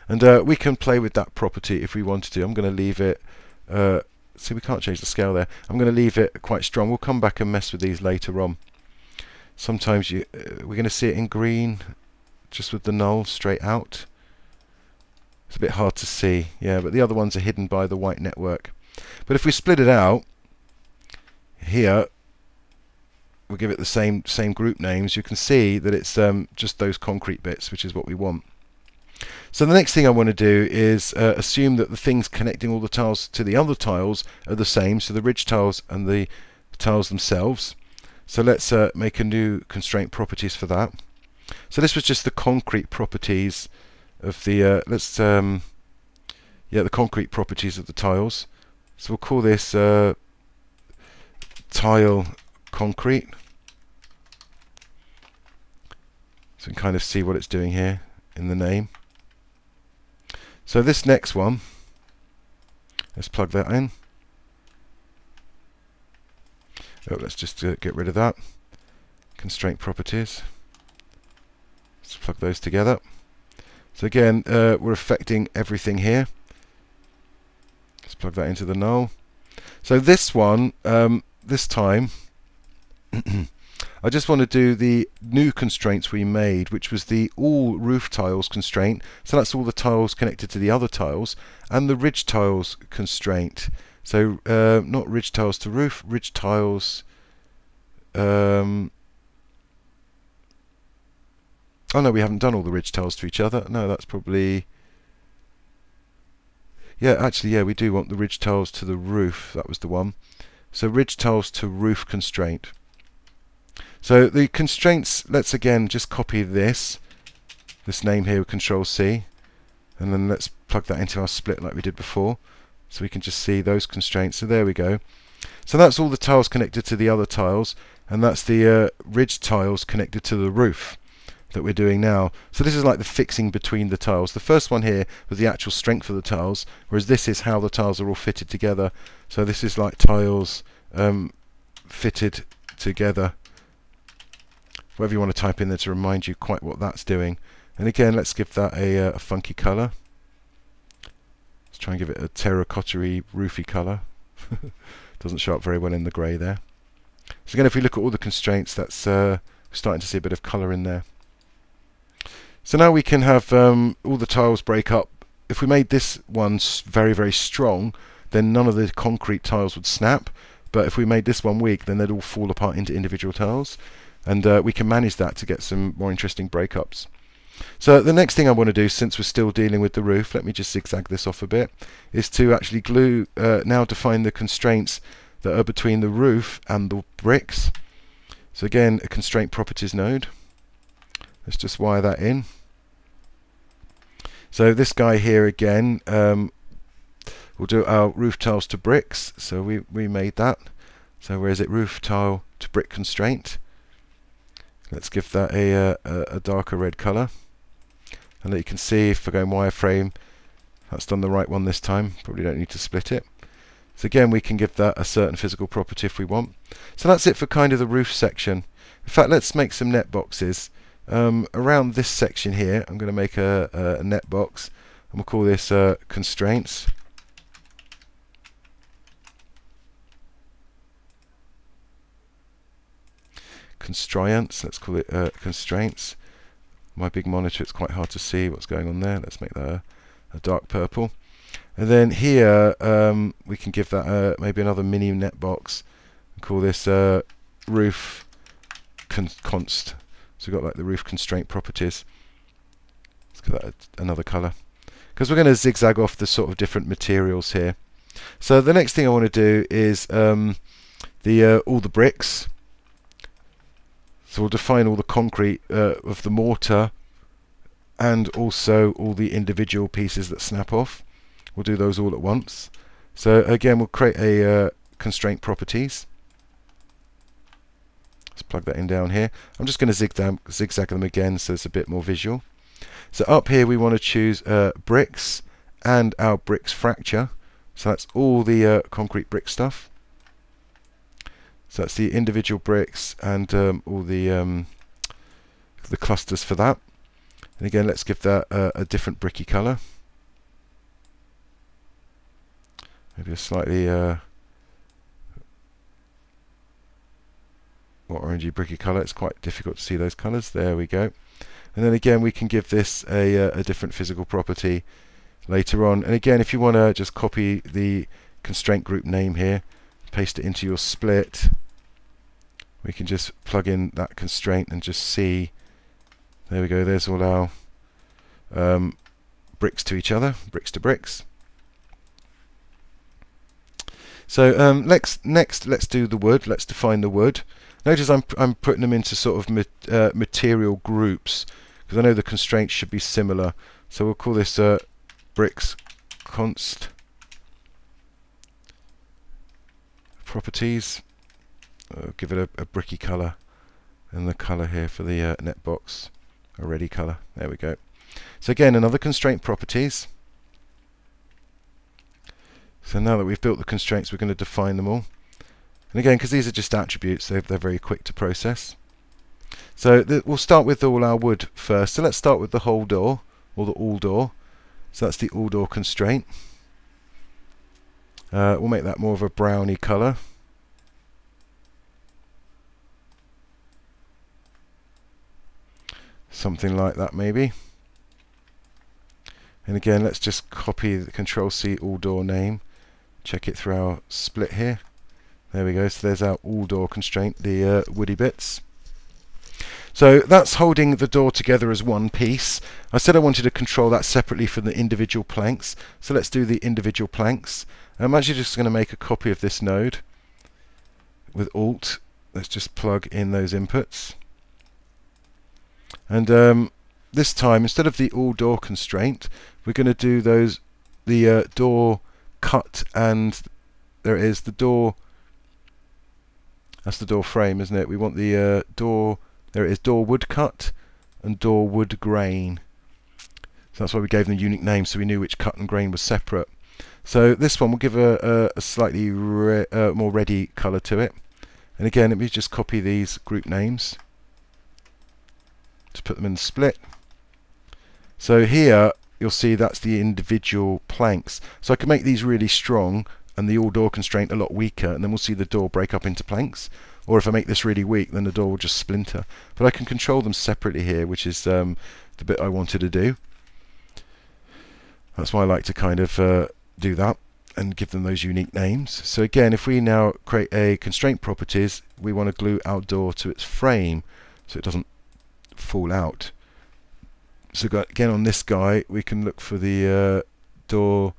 And we can play with that property if we wanted to. I'm going to leave it, see, we can't change the scale there. I'm going to leave it quite strong. We'll come back and mess with these later on. Sometimes we're going to see it in green, just with the null straight out. It's a bit hard to see, yeah, but the other ones are hidden by the white network. But if we split it out, here, we'll give it the same group names. You can see that it's just those concrete bits, which is what we want. So the next thing I want to do is assume that the things connecting all the tiles to the other tiles are the same, so the ridge tiles and the tiles themselves. So let's make a new constraint properties for that. So this was just the concrete properties of the the concrete properties of the tiles. So we'll call this tile concrete. So we can kind of see what it's doing here in the name. So this next one, let's plug that in. Oh, let's just get rid of that. Constraint properties. Let's plug those together. So again, we're affecting everything here. Let's plug that into the null. So this one, this time, I just want to do the new constraints we made, which was the all roof tiles constraint. So that's all the tiles connected to the other tiles, and the ridge tiles constraint. So not ridge tiles to roof, ridge tiles. Oh no, we haven't done all the ridge tiles to each other. No, that's probably. Yeah, actually, yeah, we do want the ridge tiles to the roof. That was the one. So ridge tiles to roof constraint. So the constraints, let's again just copy this name here with Control C, and then let's plug that into our split like we did before, so we can just see those constraints. So there we go. So that's all the tiles connected to the other tiles, and that's the ridge tiles connected to the roof that we're doing now. So this is like the fixing between the tiles. The first one here was the actual strength of the tiles, whereas this is how the tiles are all fitted together. So this is like tiles fitted together. Whatever you want to type in there to remind you quite what that's doing. And again, let's give that a funky colour. Let's try and give it a terracotta-y, roofy colour. Doesn't show up very well in the grey there. So again, if we look at all the constraints, that's we're starting to see a bit of colour in there. So now we can have all the tiles break up. If we made this one very, very strong, then none of the concrete tiles would snap. But if we made this one weak, then they'd all fall apart into individual tiles. And we can manage that to get some more interesting breakups. So the next thing I want to do, since we're still dealing with the roof, let me just zigzag this off a bit, is to actually glue, now define the constraints that are between the roof and the bricks. So again, a constraint properties node. Let's just wire that in. So this guy here again, we'll do our roof tiles to bricks. So we made that. So where is it? Roof tile to brick constraint. Let's give that a darker red colour. And you can see if we're going wireframe, that's done the right one this time. Probably don't need to split it. So again, we can give that a certain physical property if we want. So that's it for kind of the roof section. In fact, let's make some net boxes. Around this section here, I'm going to make a net box, and we'll call this constraints. Constraints, let's call it constraints. My big monitor, it's quite hard to see what's going on there. Let's make that a dark purple. And then here we can give that maybe another mini net box and call this roof const. So we've got like the roof constraint properties. Let's give that another colour, because we're going to zigzag off the sort of different materials here. So the next thing I want to do is all the bricks. So we'll define all the concrete of the mortar and also all the individual pieces that snap off. We'll do those all at once. So again, we'll create a constraint properties. Let's plug that in down here. I'm just going to zigzag them again so it's a bit more visual. So up here we want to choose bricks and our bricks fracture. So that's all the concrete brick stuff. So that's the individual bricks and all the clusters for that. And again, let's give that a different bricky colour. Maybe a slightly more orangey bricky colour. It's quite difficult to see those colours. There we go. And then again, we can give this a different physical property later on. And again, if you want to just copy the constraint group name here, paste it into your split, we can just plug in that constraint and just see. There we go, there's all our bricks to each other, bricks to bricks. So next let's do the wood. Let's define the wood. Notice I'm putting them into sort of material groups because I know the constraints should be similar. So we'll call this bricks const properties. Give it a bricky colour, and the colour here for the net box, a reddy colour. There we go. So again, another constraint properties. So now that we've built the constraints, we're going to define them all. And again, because these are just attributes, they're very quick to process. So we'll start with all our wood first. So let's start with the whole door, or the all door. So that's the all door constraint. We'll make that more of a browny colour. Something like that maybe. And again, let's just copy the Control-C all door name, check it through our split here. There we go, so there's our all door constraint, the woody bits. So that's holding the door together as one piece. I said I wanted to control that separately from the individual planks, so let's do the individual planks. I'm actually just going to make a copy of this node with Alt. Let's just plug in those inputs. And this time, instead of the all door constraint, we're going to do the door cut, and there it is, the door. That's the door frame, isn't it? We want the door. There it is, door wood cut and door wood grain. So that's why we gave them unique names, so we knew which cut and grain was separate. So this one will give a slightly more reddy colour to it. And again, let me just copy these group names. Just put them in the split. So here you'll see that's the individual planks. So I can make these really strong and the all door constraint a lot weaker, and then we'll see the door break up into planks. Or if I make this really weak, then the door will just splinter. But I can control them separately here, which is the bit I wanted to do. That's why I like to kind of do that and give them those unique names. So again, if we now create a constraint properties, we want to glue our door to its frame so it doesn't fall out. So again, on this guy, we can look for the door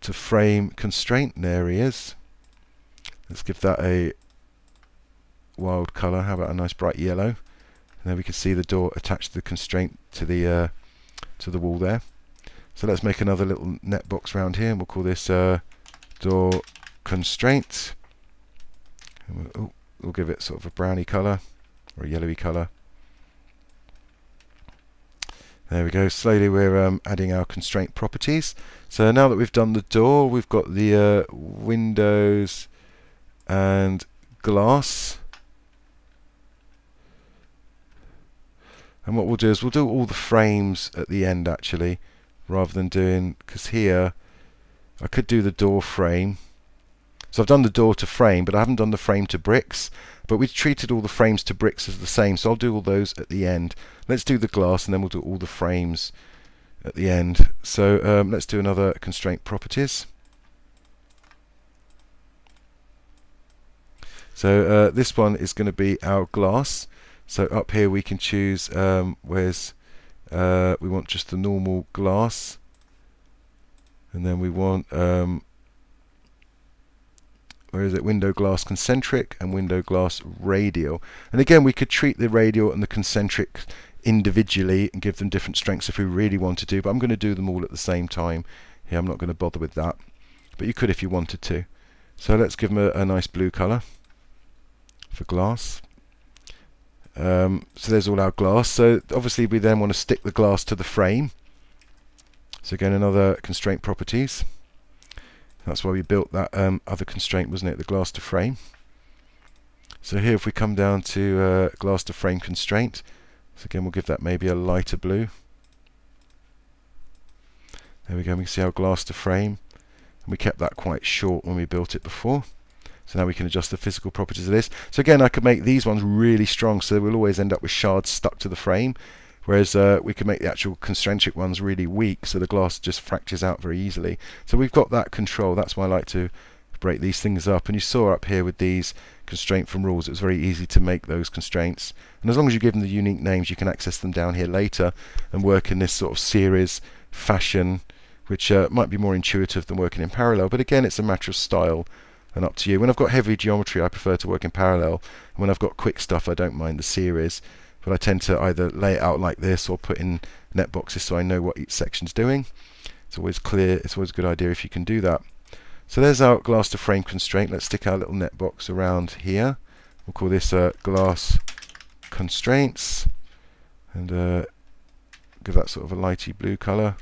to frame constraint, and there he is. Let's give that a wild colour. How about a nice bright yellow? And then we can see the door attached to the constraint to the wall there. So let's make another little net box around here, and we'll call this door constraint. And we'll give it sort of a browny colour or a yellowy colour. There we go. Slowly we're adding our constraint properties. So now that we've done the door, we've got the windows and glass. And what we'll do is we'll do all the frames at the end actually, rather than doing, because here I could do the door frame. So I've done the door to frame, but I haven't done the frame to bricks. But we've treated all the frames to bricks as the same, so I'll do all those at the end. Let's do the glass, and then we'll do all the frames at the end. So let's do another constraint properties. So this one is going to be our glass. So up here we can choose we want just the normal glass, and then we want where is it? Window glass concentric and window glass radial. And again, we could treat the radial and the concentric individually and give them different strengths if we really want to, but I'm going to do them all at the same time here. I'm not going to bother with that, but you could if you wanted to. So let's give them a nice blue colour for glass. So there's all our glass. So obviously we then want to stick the glass to the frame. So again, another constraint properties. That's why we built that other constraint, wasn't it? The glass to frame. So here if we come down to glass to frame constraint, so again we'll give that maybe a lighter blue. There we go, we can see our glass to frame. And we kept that quite short when we built it before. So now we can adjust the physical properties of this. So again, I could make these ones really strong, so we'll always end up with shards stuck to the frame. Whereas we can make the actual concentric ones really weak, so the glass just fractures out very easily. So we've got that control. That's why I like to break these things up. And you saw up here with these constraint from rules, it was very easy to make those constraints. And as long as you give them the unique names, you can access them down here later and work in this sort of series fashion, which might be more intuitive than working in parallel. But again, it's a matter of style and up to you. When I've got heavy geometry, I prefer to work in parallel. And when I've got quick stuff, I don't mind the series. But I tend to either lay it out like this or put in net boxes so I know what each section's doing. It's always clear, it's always a good idea if you can do that. So there's our glass to frame constraint. Let's stick our little net box around here. We'll call this glass constraints, and give that sort of a lighty blue colour.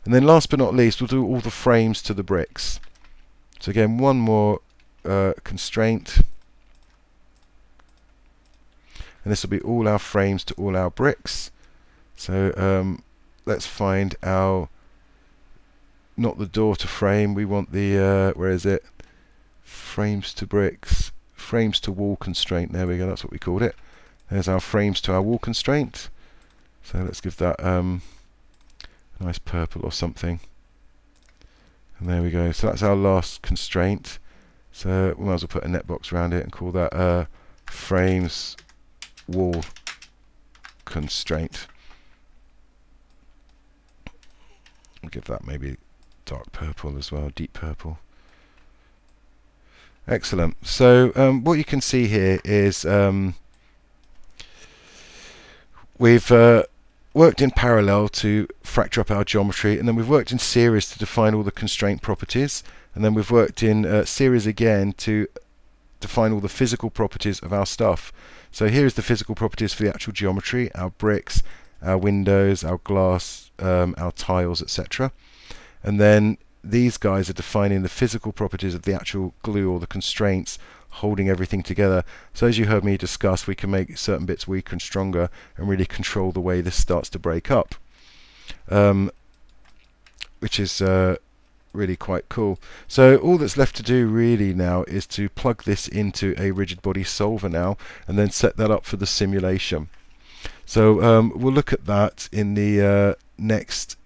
And then last but not least, we'll do all the frames to the bricks. So again, one more constraint. And this will be all our frames to all our bricks. So let's find our, not the door to frame, we want the, where is it? Frames to bricks, frames to wall constraint. There we go, that's what we called it. There's our frames to our wall constraint. So let's give that a nice purple or something. And there we go. So that's our last constraint. So we might as well put a net box around it and call that frames wall constraint. I'll give that maybe dark purple as well, deep purple. Excellent. So what you can see here is we've worked in parallel to fracture up our geometry, and then we've worked in series to define all the constraint properties, and then we've worked in series again to define all the physical properties of our stuff. So here's the physical properties for the actual geometry, our bricks, our windows, our glass, our tiles, etc. And then these guys are defining the physical properties of the actual glue or the constraints holding everything together. So as you heard me discuss, we can make certain bits weaker and stronger and really control the way this starts to break up, which is really quite cool. So all that's left to do really now is to plug this into a rigid body solver now and then set that up for the simulation. So we'll look at that in the next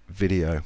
video.